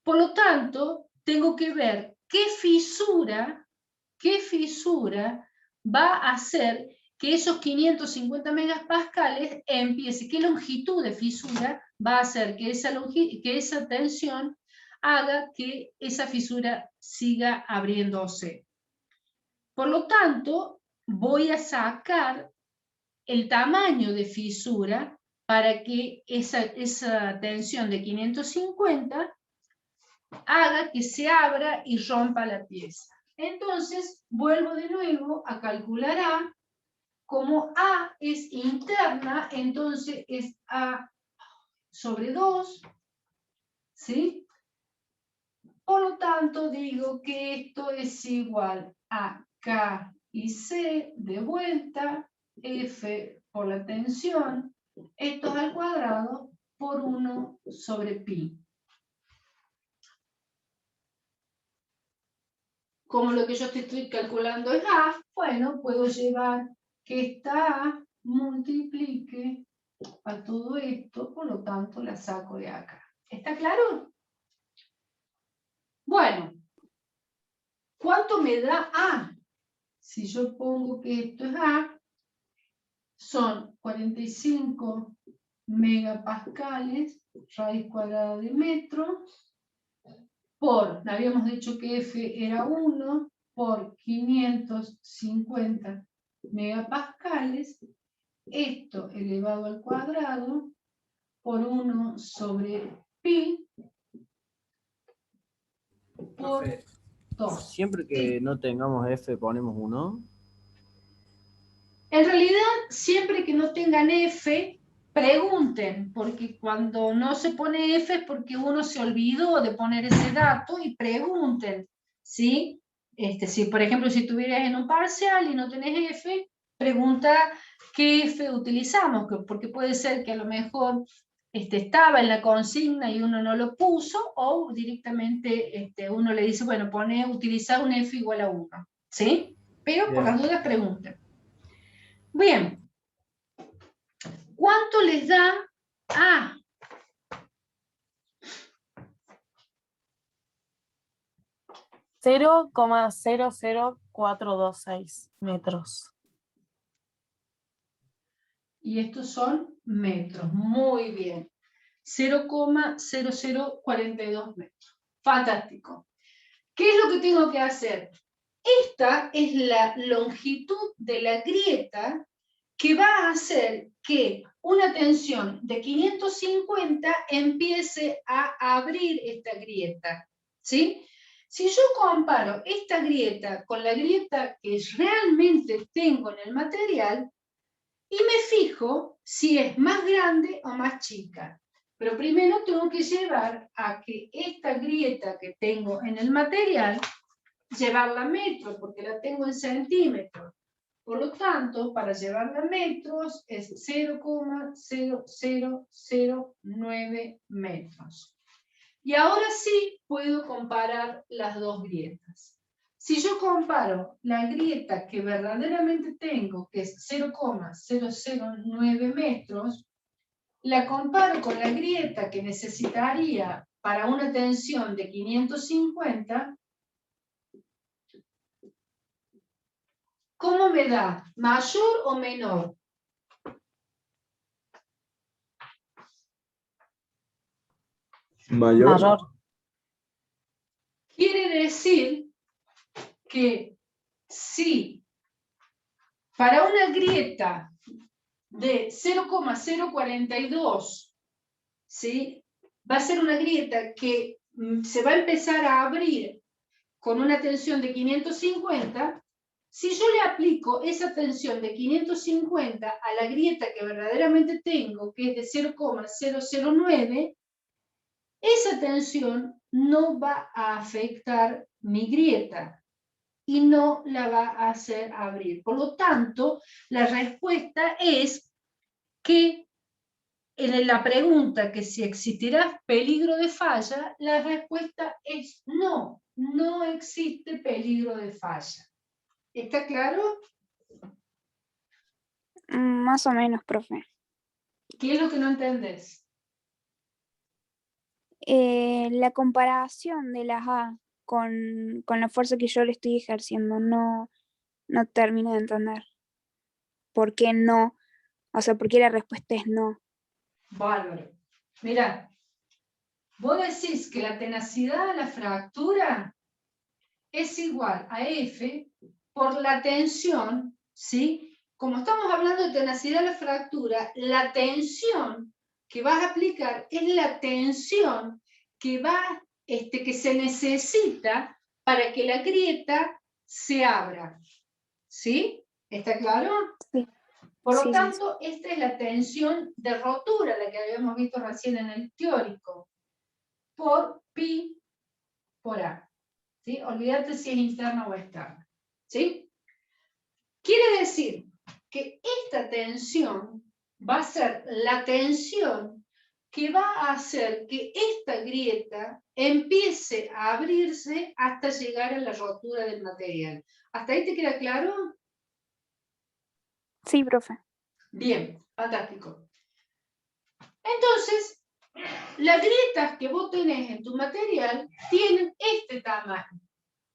Por lo tanto, tengo que ver qué fisura va a hacer que esos 550 megapascales empiece, qué longitud de fisura va a hacer que esa tensión haga que esa fisura siga abriéndose. Por lo tanto, voy a sacar el tamaño de fisura para que esa tensión de 550 haga que se abra y rompa la pieza. Entonces, vuelvo de nuevo a calcular A. Como A es interna, entonces es A sobre 2, ¿sí? Por lo tanto, digo que esto es igual a K y C de vuelta, F por la tensión, esto al cuadrado por 1 sobre pi. Como lo que yo te estoy calculando es A, bueno, puedo llevar que esta A multiplique a todo esto, por lo tanto la saco de acá. ¿Está claro? Bueno, ¿cuánto me da A? Si yo pongo que esto es A, son 45 megapascales, raíz cuadrada de metro, por, habíamos dicho que F era 1, por 550 megapascales, esto elevado al cuadrado, por 1 sobre pi, por Profe, 2. siempre que no tengamos F ponemos 1. En realidad, siempre que no tengan F, pregunten, porque cuando no se pone F es porque uno se olvidó de poner ese dato y pregunten, ¿sí? Si, por ejemplo, si estuvieras en un parcial y no tenés F, pregunta qué F utilizamos, porque puede ser que a lo mejor estaba en la consigna y uno no lo puso, o directamente uno le dice, bueno, utiliza un F igual a 1, ¿sí? Pero por las dudas pregunten. Bien, ¿cuánto les da A? .0,00426 metros. Y estos son metros, muy bien. 0,0042 metros. Fantástico. ¿Qué es lo que tengo que hacer? Esta es la longitud de la grieta que va a hacer que una tensión de 550 empiece a abrir esta grieta, ¿sí? Si yo comparo esta grieta con la grieta que realmente tengo en el material y me fijo si es más grande o más chica. Pero primero tengo que llevar a que esta grieta que tengo en el material, llevarla a metros, porque la tengo en centímetros. Por lo tanto, para llevarla a metros es 0,0009 metros. Y ahora sí puedo comparar las dos grietas. Si yo comparo la grieta que verdaderamente tengo, que es 0,009 metros, la comparo con la grieta que necesitaría para una tensión de 550, ¿cómo me da? ¿Mayor o menor? Mayor. Mayor. Quiere decir que si para una grieta de 0,042, ¿sí? Va a ser una grieta que se va a empezar a abrir con una tensión de 550, si yo le aplico esa tensión de 550 a la grieta que verdaderamente tengo, que es de 0,009, esa tensión no va a afectar mi grieta y no la va a hacer abrir. Por lo tanto, la respuesta es que en la pregunta que si existirá peligro de falla, la respuesta es no, no existe peligro de falla. ¿Está claro? Más o menos, profe. ¿Qué es lo que no entendés? La comparación de las A con la fuerza que yo le estoy ejerciendo, no termino de entender. ¿Por qué no? O sea, ¿por qué la respuesta es no? Bárbaro. Mirá, vos decís que la tenacidad de la fractura es igual a F por la tensión, ¿sí? Como estamos hablando de tenacidad de la fractura, la tensión que vas a aplicar es la tensión que que se necesita para que la grieta se abra. ¿Sí? ¿Está claro? Sí. Por lo Sí, sí, tanto, esta es la tensión de rotura, la que habíamos visto recién en el teórico, por pi por A. ¿Sí? Olvídate si es interna o externa. ¿Sí? Quiere decir que esta tensión va a ser la tensión que va a hacer que esta grieta empiece a abrirse hasta llegar a la rotura del material. ¿Hasta ahí te queda claro? sí, profe. Bien, fantástico. Entonces, las grietas que vos tenés en tu material tienen este tamaño,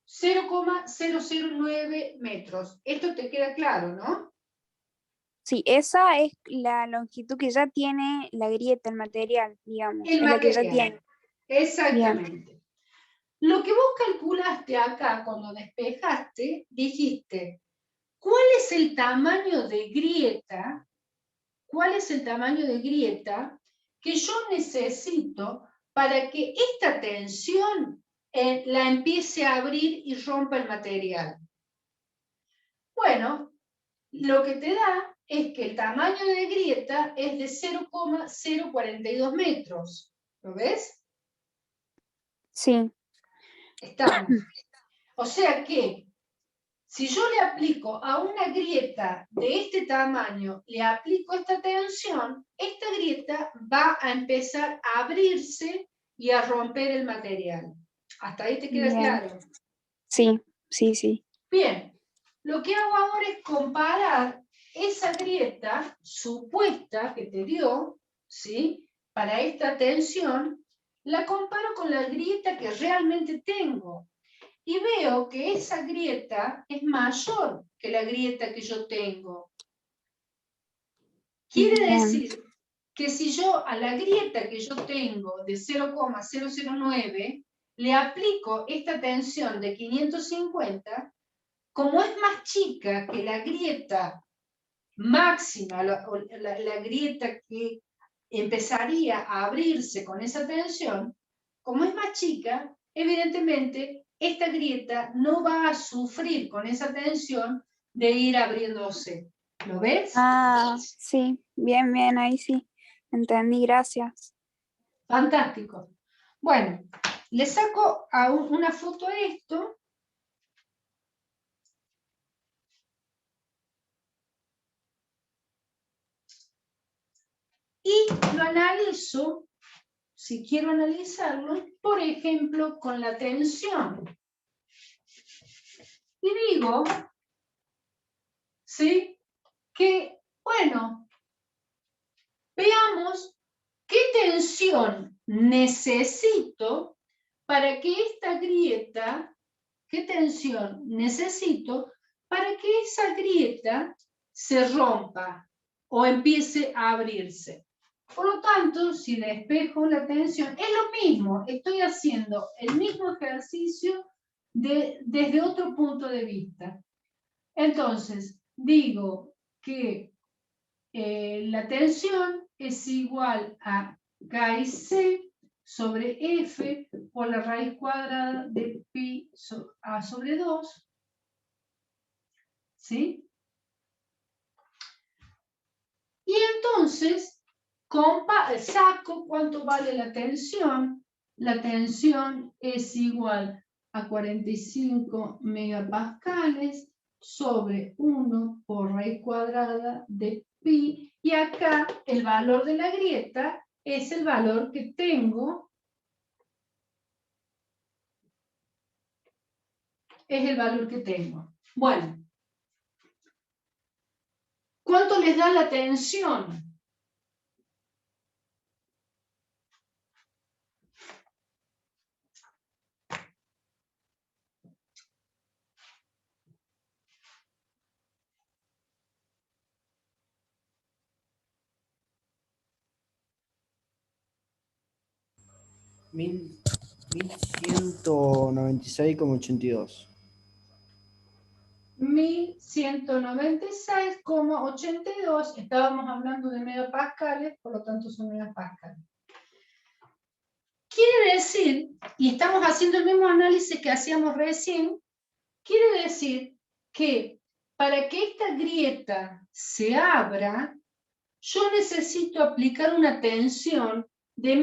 0,009 metros. Esto te queda claro, ¿no? Sí, esa es la longitud que ya tiene la grieta, el material, digamos. El Es la que ya material. tiene. Exactamente. Lo que vos calculaste acá cuando despejaste, dijiste, ¿cuál es el tamaño de grieta? ¿Cuál es el tamaño de grieta que yo necesito para que esta tensión la empiece a abrir y rompa el material? Bueno, lo que te da es que el tamaño de grieta es de 0,042 metros. ¿Lo ves? Sí, Estamos. O sea que, si yo le aplico a una grieta de este tamaño, le aplico esta tensión, esta grieta va a empezar a abrirse y a romper el material. ¿Hasta ahí te queda bien. claro? Sí, sí, sí. Bien, lo que hago ahora es comparar esa grieta supuesta que te dio, ¿sí? Para esta tensión, la comparo con la grieta que realmente tengo. Y veo que esa grieta es mayor que la grieta que yo tengo. Quiere Bien. decir que si yo a la grieta que yo tengo de 0,009 le aplico esta tensión de 550, como es más chica que la grieta máxima, la grieta que empezaría a abrirse con esa tensión, como es más chica, evidentemente esta grieta no va a sufrir con esa tensión de ir abriéndose. ¿Lo ves? Ah, sí, bien, bien, ahí sí. Entendí, gracias. Fantástico. Bueno, le saco una foto a esto. Y lo analizo, si quiero analizarlo, por ejemplo, con la tensión. Y digo, ¿sí? Que, bueno, veamos qué tensión necesito para que esta grieta, qué tensión necesito para que esa grieta se rompa o empiece a abrirse. Por lo tanto, si despejo la tensión, es lo mismo, estoy haciendo el mismo ejercicio desde otro punto de vista. Entonces, digo que la tensión es igual a K y C sobre F por la raíz cuadrada de pi a sobre 2. ¿Sí? Y entonces saco cuánto vale la tensión. La tensión es igual a 45 megapascales sobre 1 por raíz cuadrada de pi. Y acá el valor de la grieta es el valor que tengo. Es el valor que tengo. Bueno. ¿Cuánto les da la tensión? Mil 1196,82. 1196,82. Estábamos hablando de megapascales, por lo tanto son megapascales. Quiere decir, y estamos haciendo el mismo análisis que hacíamos recién, quiere decir que para que esta grieta se abra, yo necesito aplicar una tensión de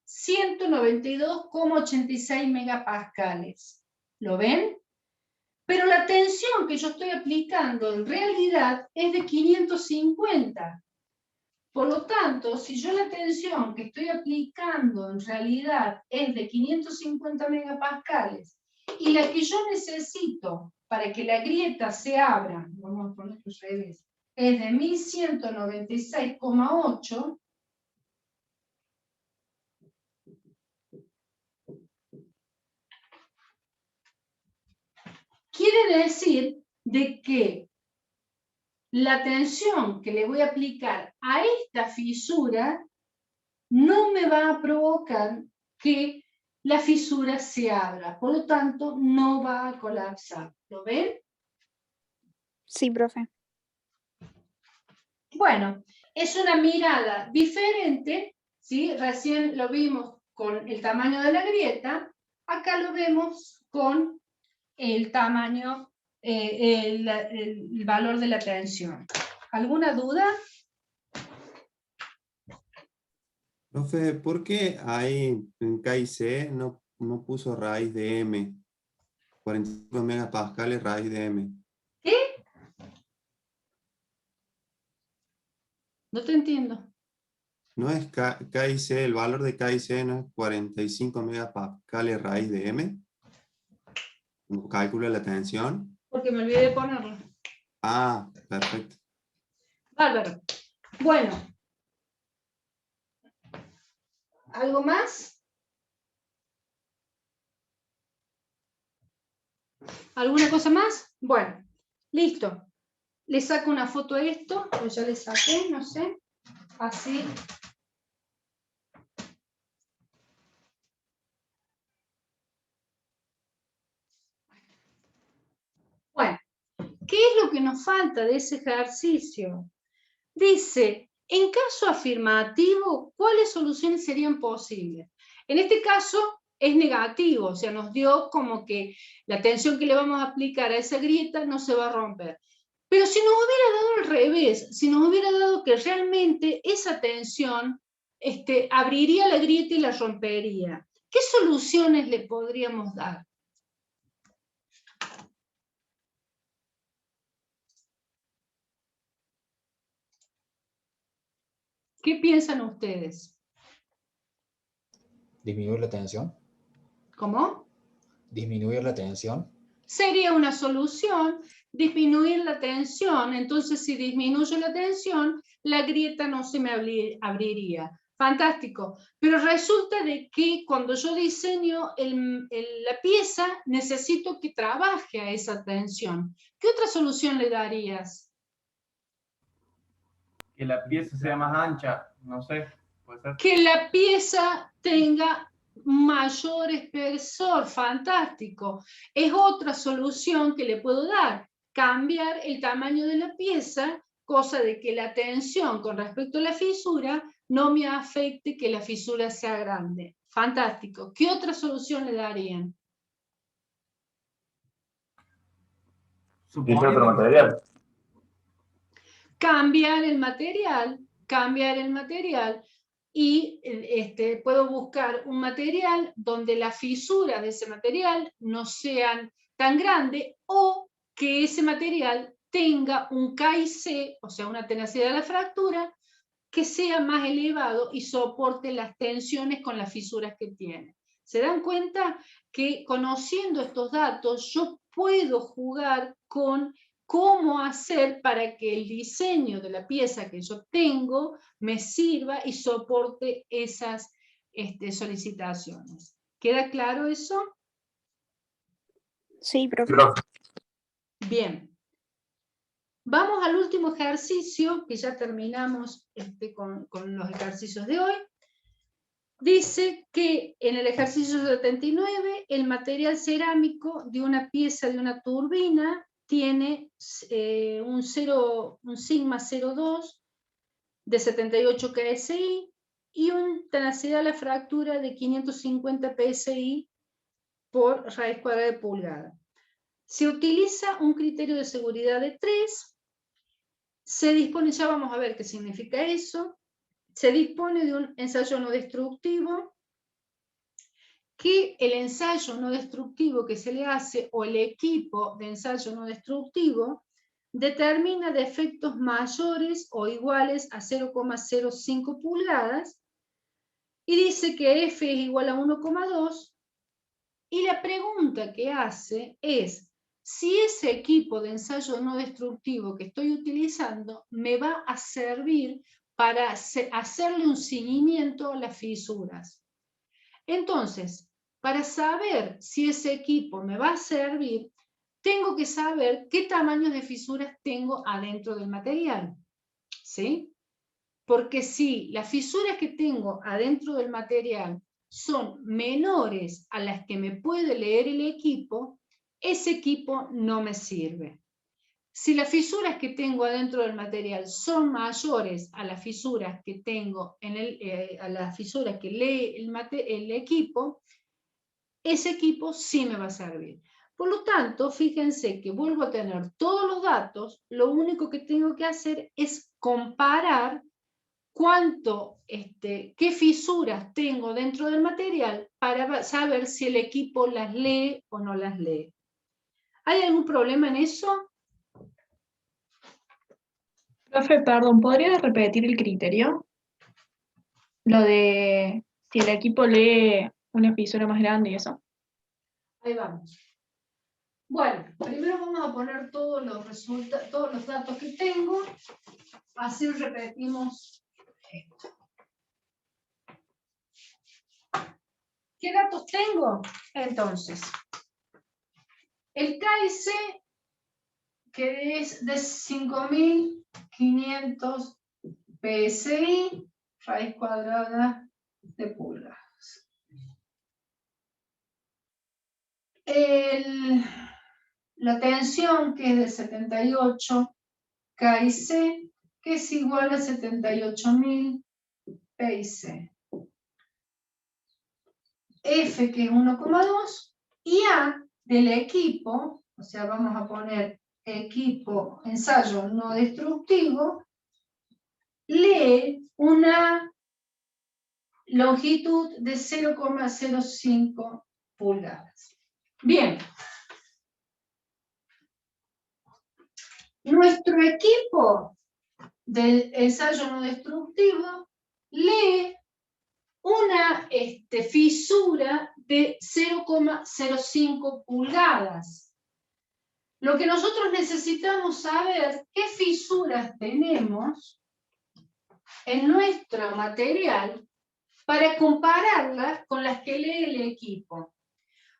1192,86 megapascales. ¿Lo ven? Pero la tensión que yo estoy aplicando en realidad es de 550. Por lo tanto, si yo la tensión que estoy aplicando en realidad es de 550 megapascales y la que yo necesito para que la grieta se abra, vamos a ponerlo al revés, es de 1196,8, quiere decir de que la tensión que le voy a aplicar a esta fisura no me va a provocar que la fisura se abra. Por lo tanto, no va a colapsar. ¿Lo ven? Sí, profe. Bueno, es una mirada diferente, ¿sí? Recién lo vimos con el tamaño de la grieta, acá lo vemos con el tamaño, el valor de la tensión. ¿Alguna duda? Profe, ¿por qué ahí en K y C no puso raíz de M? 45 megapascales raíz de M. ¿Qué? No te entiendo. ¿No es K y C, el valor de K y C no es 45 megapascales raíz de M? ¿Cómo calcula la tensión? Porque me olvidé de ponerlo. Ah, perfecto. Bárbaro. Bueno. ¿Algo más? ¿Alguna cosa más? Bueno, listo. Le saco una foto a esto, pues ya le saqué, no sé. Así. Bueno, ¿qué es lo que nos falta de ese ejercicio? Dice, en caso afirmativo, ¿cuáles soluciones serían posibles? En este caso es negativo, o sea, nos dio como que la tensión que le vamos a aplicar a esa grieta no se va a romper. Pero si nos hubiera dado al revés, si nos hubiera dado que realmente esa tensión abriría la grieta y la rompería. ¿Qué soluciones le podríamos dar? ¿Qué piensan ustedes? Disminuir la tensión. ¿Cómo? Disminuir la tensión. Sería una solución disminuir la tensión. Entonces, si disminuyo la tensión, la grieta no se me abriría. Fantástico. Pero resulta de que cuando yo diseño la pieza, necesito que trabaje a esa tensión. ¿Qué otra solución le darías? Que la pieza sea más ancha, no sé, puede ser. Que la pieza tenga mayor espesor, fantástico. Es otra solución que le puedo dar, cambiar el tamaño de la pieza, cosa de que la tensión con respecto a la fisura no me afecte que la fisura sea grande. Fantástico. ¿Qué otra solución le darían? Suponiendo otro material. Cambiar el material y puedo buscar un material donde las fisuras de ese material no sean tan grandes o que ese material tenga un KIC, o sea, una tenacidad de la fractura, que sea más elevado y soporte las tensiones con las fisuras que tiene. ¿Se dan cuenta que conociendo estos datos yo puedo jugar con cómo hacer para que el diseño de la pieza que yo tengo me sirva y soporte esas solicitaciones? ¿Queda claro eso? Sí, profe. Bien. Vamos al último ejercicio, que ya terminamos con los ejercicios de hoy. Dice que en el ejercicio 79 el material cerámico de una pieza de una turbina tiene un sigma 0,2 de 78 KSI y una tenacidad de la fractura de 550 PSI por raíz cuadrada de pulgada. Se utiliza un criterio de seguridad de 3. Se dispone, ya vamos a ver qué significa eso. Se dispone de un ensayo no destructivo, que el ensayo no destructivo que se le hace o el equipo de ensayo no destructivo determina defectos mayores o iguales a 0,05 pulgadas y dice que F es igual a 1,2 y la pregunta que hace es si ese equipo de ensayo no destructivo que estoy utilizando me va a servir para hacerle un seguimiento a las fisuras. Entonces, para saber si ese equipo me va a servir, tengo que saber qué tamaños de fisuras tengo adentro del material. ¿Sí? Porque si las fisuras que tengo adentro del material son menores a las que me puede leer el equipo, ese equipo no me sirve. Si las fisuras que tengo adentro del material son mayores a las fisuras que tengo a las fisuras que lee el equipo, ese equipo sí me va a servir. Por lo tanto, fíjense que vuelvo a tener todos los datos, lo único que tengo que hacer es comparar qué fisuras tengo dentro del material para saber si el equipo las lee o no las lee. ¿Hay algún problema en eso? Profe, perdón, ¿podría repetir el criterio? Lo de si el equipo lee una fisura más grande y eso. Ahí vamos. Bueno, primero vamos a poner todos los datos que tengo, así repetimos esto. ¿Qué datos tengo? Entonces, el KIC, que es de 5.500 PSI, raíz cuadrada de pulgadas. La tensión, que es de 78 KIC, que es igual a 78.000 PIC. F, que es 1,2, y A del equipo, o sea, vamos a poner equipo ensayo no destructivo, lee una longitud de 0,05 pulgadas. Bien. Nuestro equipo del ensayo no destructivo lee una fisura de 0,05 pulgadas. Lo que nosotros necesitamos saber qué fisuras tenemos en nuestro material para compararlas con las que lee el equipo.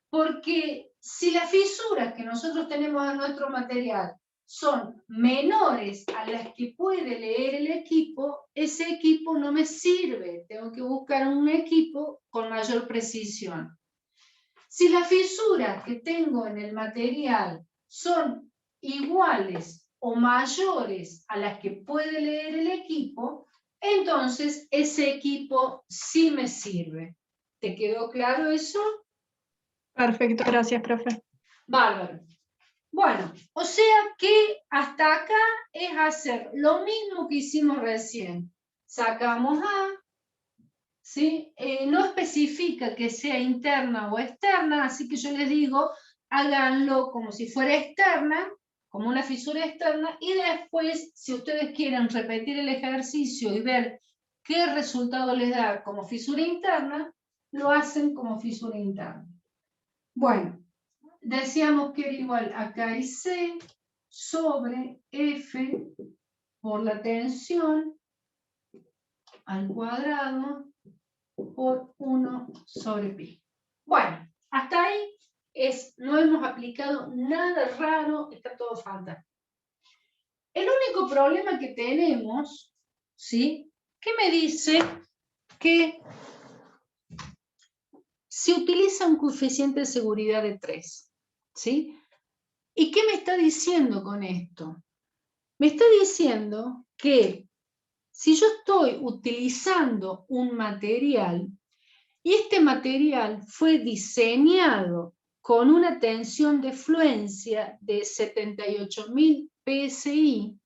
Porque si las fisuras que nosotros tenemos en nuestro material son menores a las que puede leer el equipo, ese equipo no me sirve. Tengo que buscar un equipo con mayor precisión. Si las fisuras que tengo en el material son iguales o mayores a las que puede leer el equipo, entonces ese equipo sí me sirve. ¿Te quedó claro eso? Perfecto, gracias, profe. Bárbaro. Bueno, o sea que hasta acá es hacer lo mismo que hicimos recién. Sacamos A, ¿sí? No especifica que sea interna o externa, así que yo les digo, háganlo como si fuera externa, como una fisura externa, y después, si ustedes quieren repetir el ejercicio y ver qué resultado les da como fisura interna, lo hacen como fisura interna. Bueno. Decíamos que era igual a KIC sobre F por la tensión al cuadrado por 1 sobre pi. Bueno, hasta ahí no hemos aplicado nada raro, está todo fantástico. El único problema que tenemos, ¿sí? Que me dice que se utiliza un coeficiente de seguridad de 3. ¿Sí? ¿Y qué me está diciendo con esto? Me está diciendo que si yo estoy utilizando un material y este material fue diseñado con una tensión de fluencia de 78.000 PSI,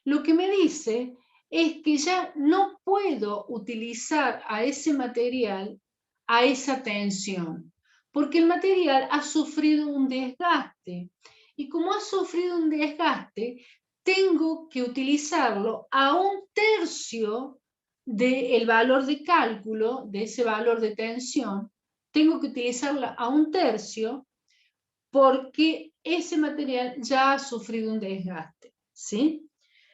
lo que me dice es que ya no puedo utilizar a ese material a esa tensión, porque el material ha sufrido un desgaste. Y como ha sufrido un desgaste, tengo que utilizarlo a 1/3 del valor de cálculo, de ese valor de tensión. Tengo que utilizarlo a 1/3 porque ese material ya ha sufrido un desgaste, ¿sí?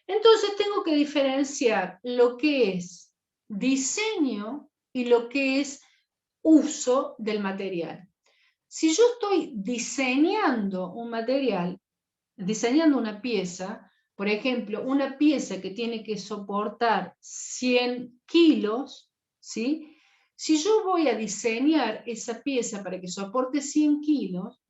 Entonces tengo que diferenciar lo que es diseño y lo que es uso del material. Si yo estoy diseñando un material, diseñando una pieza, por ejemplo, una pieza que tiene que soportar 100 kilos, ¿sí? Si yo voy a diseñar esa pieza para que soporte 100 kilos,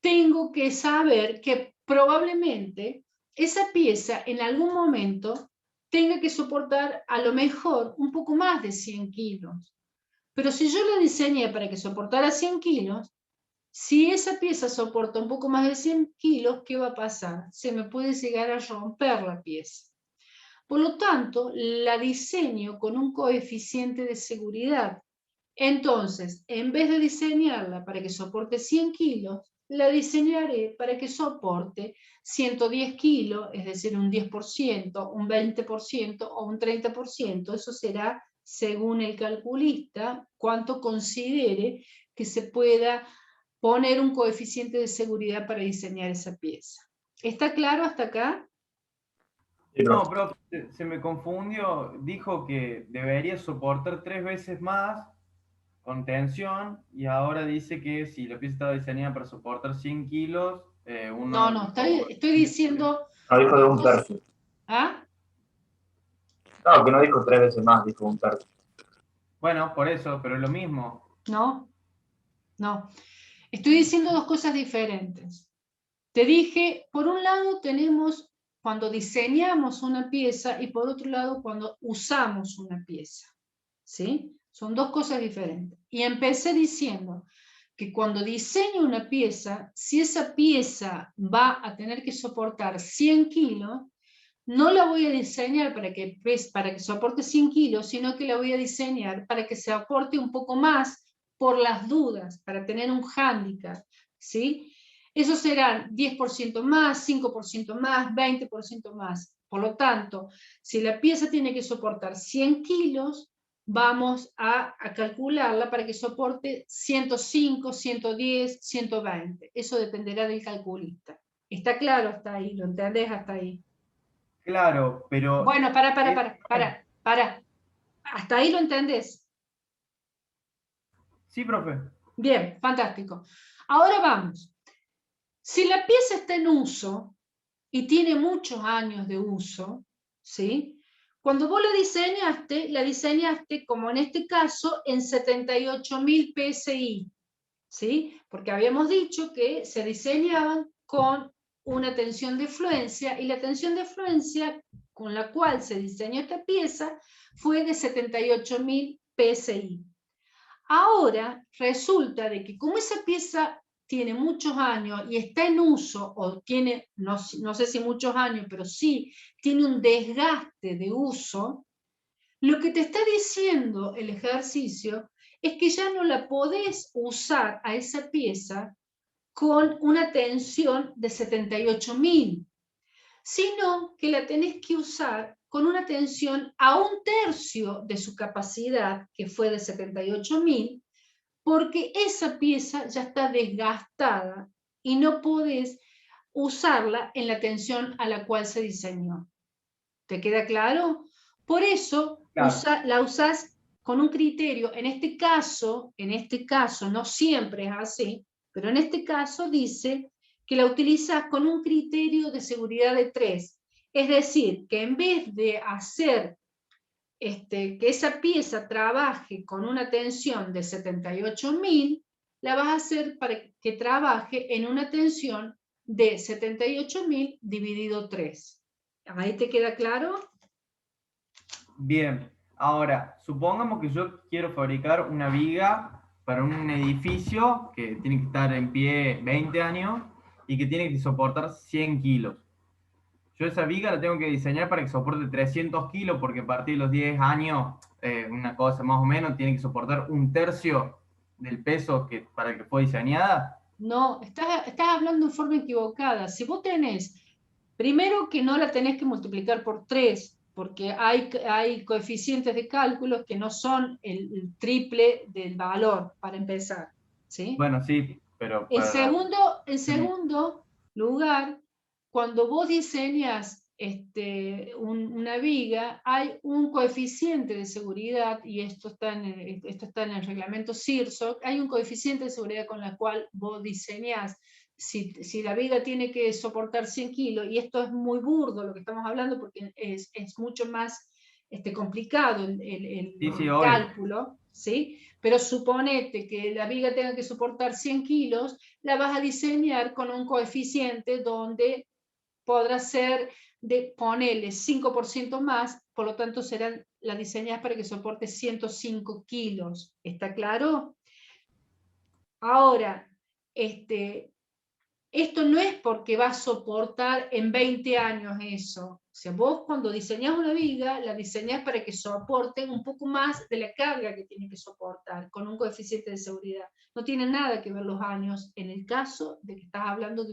tengo que saber que probablemente esa pieza en algún momento tenga que soportar a lo mejor un poco más de 100 kilos. Pero si yo la diseñé para que soportara 100 kilos, si esa pieza soporta un poco más de 100 kilos, ¿qué va a pasar? Se me puede llegar a romper la pieza. Por lo tanto, la diseño con un coeficiente de seguridad. Entonces, en vez de diseñarla para que soporte 100 kilos, la diseñaré para que soporte 110 kilos, es decir, un 10%, un 20% o un 30%. Eso será, según el calculista, cuánto considere que se pueda poner un coeficiente de seguridad para diseñar esa pieza. ¿Está claro hasta acá? No, pero se me confundió. Dijo que debería soportar 3 veces más con tensión y ahora dice que si la pieza estaba diseñada para soportar 100 kilos, No, estoy diciendo... No, dijo de 1/3. ¿Ah? No, que no dijo 3 veces más, dijo 1/3. Bueno, por eso, pero es lo mismo. No. Estoy diciendo dos cosas diferentes. Te dije, por un lado tenemos cuando diseñamos una pieza y por otro lado cuando usamos una pieza. ¿Sí? Son dos cosas diferentes. Y empecé diciendo que cuando diseño una pieza, si esa pieza va a tener que soportar 100 kilos, no la voy a diseñar para que soporte 100 kilos, sino que la voy a diseñar para que se aporte un poco más por las dudas, para tener un hándicap, ¿sí? Esos serán 10% más, 5% más, 20% más. Por lo tanto, si la pieza tiene que soportar 100 kilos, vamos a calcularla para que soporte 105, 110, 120. Eso dependerá del calculista. ¿Está claro hasta ahí? ¿Lo entendés hasta ahí? Claro, pero... Bueno, para. ¿Hasta ahí lo entendés? Sí, profe. Bien, fantástico. Ahora vamos. Si la pieza está en uso y tiene muchos años de uso, ¿sí? Cuando vos la diseñaste como en este caso en 78.000 PSI, ¿sí? Porque habíamos dicho que se diseñaban con una tensión de fluencia, y la tensión de fluencia con la cual se diseñó esta pieza fue de 78.000 PSI. Ahora resulta de que como esa pieza tiene muchos años y está en uso, o tiene, no sé si muchos años, pero sí tiene un desgaste de uso, lo que te está diciendo el ejercicio es que ya no la podés usar a esa pieza con una tensión de 78.000, sino que la tenés que usar con una tensión a 1/3 de su capacidad, que fue de 78.000, porque esa pieza ya está desgastada y no podés usarla en la tensión a la cual se diseñó. ¿Te queda claro? Por eso Claro. la usás con un criterio. En este caso, no siempre es así, pero en este caso dice que la utilizas con un criterio de seguridad de 3. Es decir, que en vez de hacer que esa pieza trabaje con una tensión de 78.000, la vas a hacer para que trabaje en una tensión de 78.000 dividido 3. ¿Ahí te queda claro? Bien. Ahora, supongamos que yo quiero fabricar una viga para un edificio que tiene que estar en pie 20 años y que tiene que soportar 100 kilos. Yo esa viga la tengo que diseñar para que soporte 300 kilos, porque a partir de los 10 años, una cosa más o menos, tiene que soportar 1/3 del peso para el que fue diseñada. No, estás hablando en forma equivocada. Si vos tenés, primero que no la tenés que multiplicar por 3, porque hay coeficientes de cálculos que no son el triple del valor, para empezar, ¿sí? Bueno, sí, pero En para... segundo lugar, cuando vos diseñas una viga, hay un coeficiente de seguridad, y esto está en el reglamento CIRSOC, hay un coeficiente de seguridad con la cual vos diseñás. Si la viga tiene que soportar 100 kilos, y esto es muy burdo lo que estamos hablando, porque es mucho más complicado el Sí, obvio. cálculo, ¿sí? Pero suponete que la viga tenga que soportar 100 kilos, la vas a diseñar con un coeficiente donde podrá ser de ponerle 5% más, por lo tanto la diseñas para que soporte 105 kilos. ¿Está claro? Ahora, esto no es porque va a soportar en 20 años eso. O sea, vos cuando diseñás una viga, la diseñás para que soporte un poco más de la carga que tiene que soportar, con un coeficiente de seguridad. No tiene nada que ver los años en el caso de que estás hablando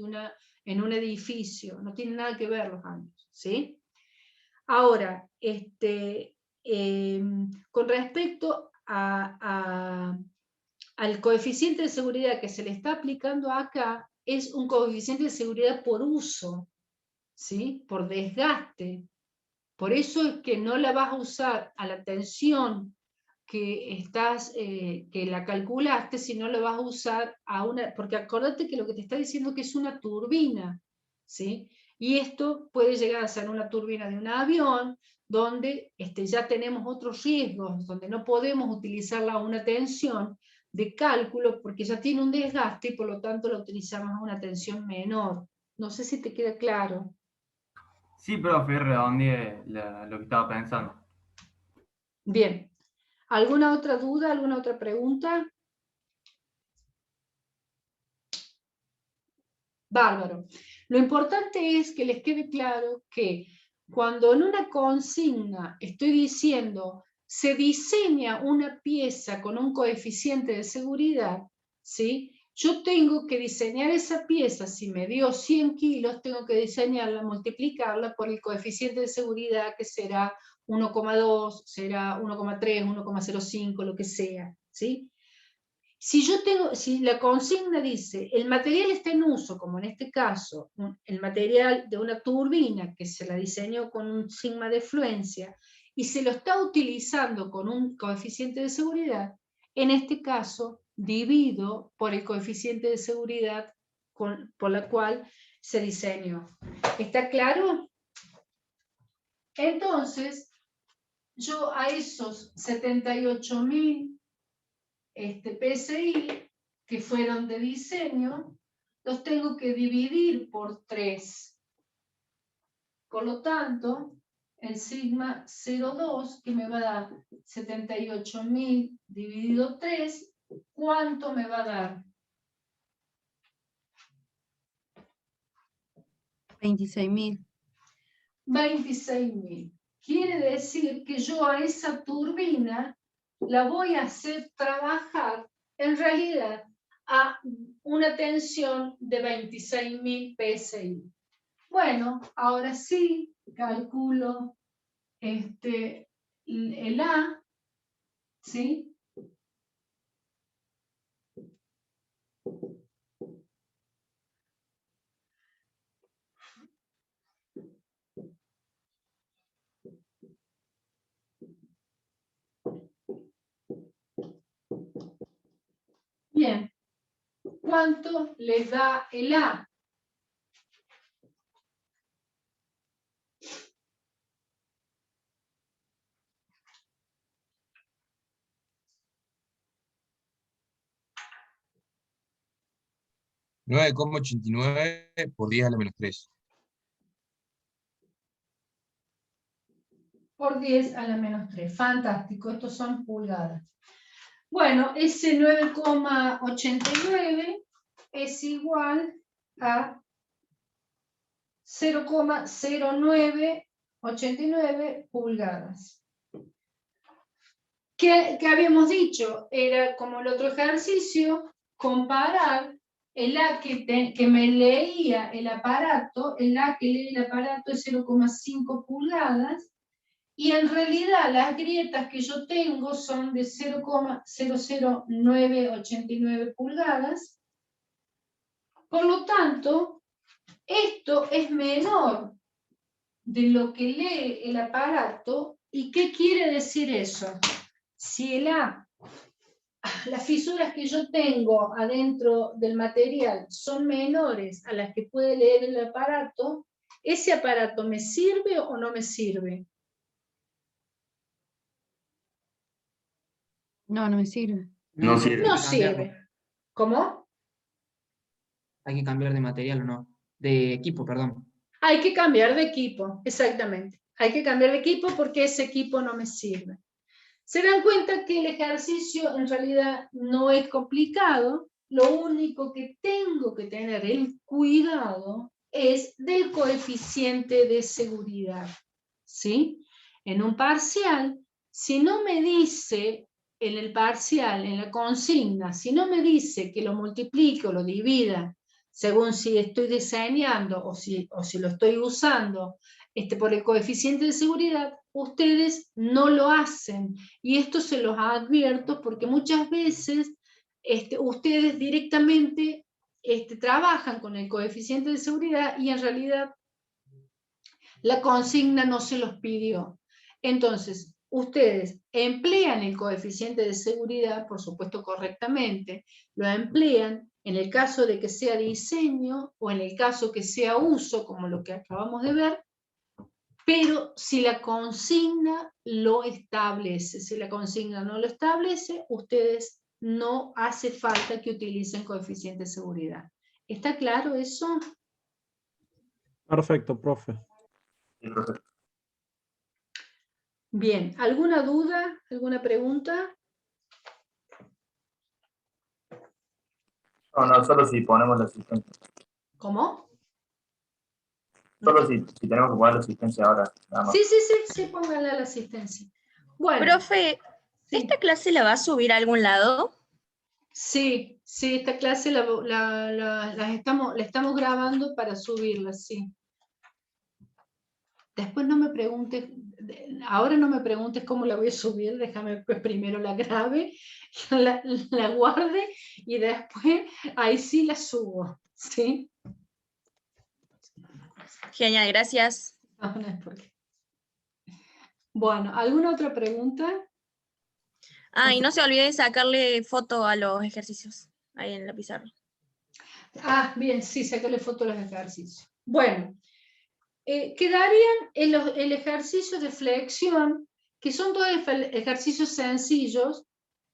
en un edificio. No tiene nada que ver los años, ¿sí? Ahora, con respecto al coeficiente de seguridad que se le está aplicando acá, es un coeficiente de seguridad por uso, ¿sí? Por desgaste. Por eso es que no la vas a usar a la tensión que la calculaste, sino la vas a usar a una, porque acordate que lo que te está diciendo que es una turbina, ¿sí? Y esto puede llegar a ser una turbina de un avión, donde ya tenemos otros riesgos, donde no podemos utilizarla a una tensión de cálculo, porque ya tiene un desgaste y por lo tanto la utilizamos a una tensión menor. No sé si te queda claro. Sí, profe, redondeé lo que estaba pensando. Bien. ¿Alguna otra duda? ¿Alguna otra pregunta? Bárbaro. Lo importante es que les quede claro que cuando en una consigna estoy diciendo se diseña una pieza con un coeficiente de seguridad, ¿sí? Yo tengo que diseñar esa pieza, si me dio 100 kilos, tengo que diseñarla, multiplicarla por el coeficiente de seguridad, que será 1,2, será 1,3, 1,05, lo que sea, ¿sí? Si la consigna dice, el material está en uso, como en este caso, el material de una turbina que se la diseñó con un sigma de fluencia, y se lo está utilizando con un coeficiente de seguridad, en este caso divido por el coeficiente de seguridad por la cual se diseñó. ¿Está claro? Entonces, yo a esos 78.000 PSI que fueron de diseño, los tengo que dividir por 3. Por lo tanto, el sigma 0,2, que me va a dar 78.000 dividido 3, ¿cuánto me va a dar? 26.000. 26.000. Quiere decir que yo a esa turbina la voy a hacer trabajar en realidad a una tensión de 26.000 PSI. Bueno, ahora sí calculo el A, ¿sí? Bien, ¿cuánto les da el A? $9,89 por 10 a la menos 3. Por 10 a la menos 3. Fantástico, estos son pulgadas. Bueno, ese 9,89 es igual a 0,0989 pulgadas. ¿Qué habíamos dicho? Era como el otro ejercicio, comparar el A que me leía el aparato, el A que lee el aparato es 0,5 pulgadas, y en realidad las grietas que yo tengo son de 0,00989 pulgadas. Por lo tanto, esto es menor de lo que lee el aparato. ¿Y qué quiere decir eso? Si el A, las fisuras que yo tengo adentro del material son menores a las que puede leer el aparato, ¿ese aparato me sirve o no me sirve? No, no me sirve. No sirve. No sirve. ¿Cómo? Hay que cambiar de material o no. De equipo, perdón. Hay que cambiar de equipo, exactamente. Hay que cambiar de equipo porque ese equipo no me sirve. Se dan cuenta que el ejercicio en realidad no es complicado. Lo único que tengo que tener el cuidado es del coeficiente de seguridad. ¿Sí? En un parcial, si no me dice en el parcial, en la consigna, si no me dice que lo multiplique o lo divida según si estoy diseñando o si lo estoy usando por el coeficiente de seguridad, ustedes no lo hacen. Y esto se los advierto porque muchas veces ustedes directamente trabajan con el coeficiente de seguridad y en realidad la consigna no se los pidió. Entonces, ustedes emplean el coeficiente de seguridad, por supuesto correctamente, lo emplean en el caso de que sea diseño o en el caso que sea uso, como lo que acabamos de ver, pero si la consigna lo establece. Si la consigna no lo establece, ustedes no hace falta que utilicen coeficiente de seguridad. ¿Está claro eso? Perfecto, profe. Bien, ¿alguna duda? ¿Alguna pregunta? No, solo si ponemos la asistencia. ¿Cómo? Solo si tenemos que poner la asistencia ahora. Nada más. Sí, pónganle a la asistencia. Bueno. Profe, ¿esta clase la va a subir a algún lado? Sí, esta clase la estamos grabando para subirla, sí. Después no me preguntes, ahora no me preguntes cómo la voy a subir, déjame pues primero la grabe, la guarde y después ahí sí la subo, ¿sí? Genial, gracias. No, no es porque... Bueno, ¿alguna otra pregunta? Ah, y no se olvide de sacarle foto a los ejercicios, ahí en la pizarra. Ah, bien, sí, sacarle foto a los ejercicios. Bueno, quedarían el ejercicio de flexión, que son dos ejercicios sencillos,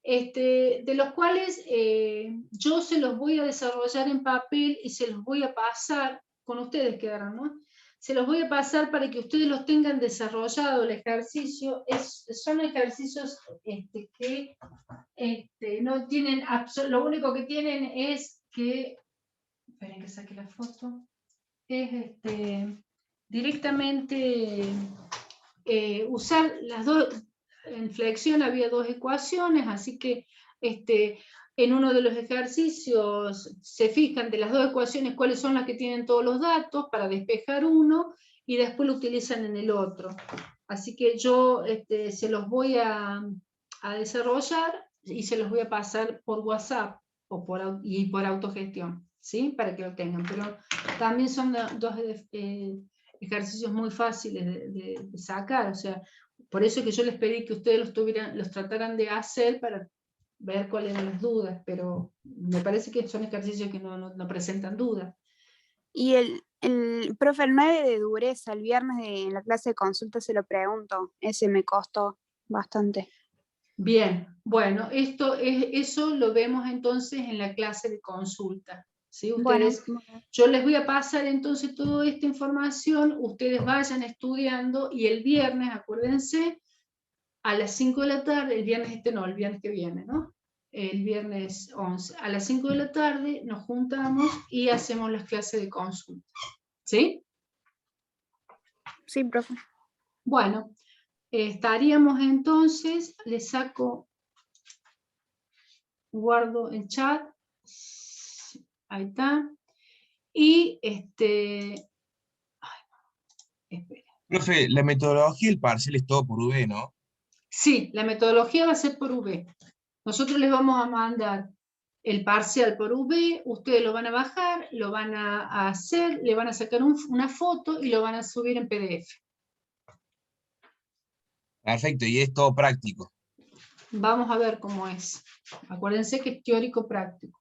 de los cuales yo se los voy a desarrollar en papel y se los voy a pasar, con ustedes quedaron, ¿no? Se los voy a pasar para que ustedes los tengan desarrollado el ejercicio. Son ejercicios que no tienen, lo único que tienen es que, esperen que saque la foto, es directamente usar las dos, en flexión había dos ecuaciones, así que en uno de los ejercicios se fijan de las dos ecuaciones cuáles son las que tienen todos los datos para despejar uno y después lo utilizan en el otro. Así que yo se los voy a desarrollar y se los voy a pasar por WhatsApp o por autogestión, ¿sí? Para que lo tengan. Pero también son dos ejercicios muy fáciles de sacar, o sea, por eso es que yo les pedí que ustedes los trataran de hacer para ver cuáles eran las dudas, pero me parece que son ejercicios que no presentan dudas. Y profe, el 9 de dureza, el viernes en la clase de consulta se lo pregunto, ese me costó bastante. Bien, bueno, eso lo vemos entonces en la clase de consulta. ¿Sí? Ustedes, bueno. Yo les voy a pasar entonces toda esta información, ustedes vayan estudiando y el viernes, acuérdense, a las 5 de la tarde, el viernes el viernes que viene, ¿no? El viernes 11, a las 5 de la tarde nos juntamos y hacemos las clases de consulta. ¿Sí? Sí, profe. Bueno, estaríamos entonces, le saco, guardo el chat, ahí está, y espera. Profe, la metodología del parcial es todo por V, ¿no? Sí, la metodología va a ser por V. Nosotros les vamos a mandar el parcial por V, ustedes lo van a bajar, lo van a hacer, le van a sacar una foto y lo van a subir en PDF. Perfecto, y es todo práctico. Vamos a ver cómo es. Acuérdense que es teórico práctico.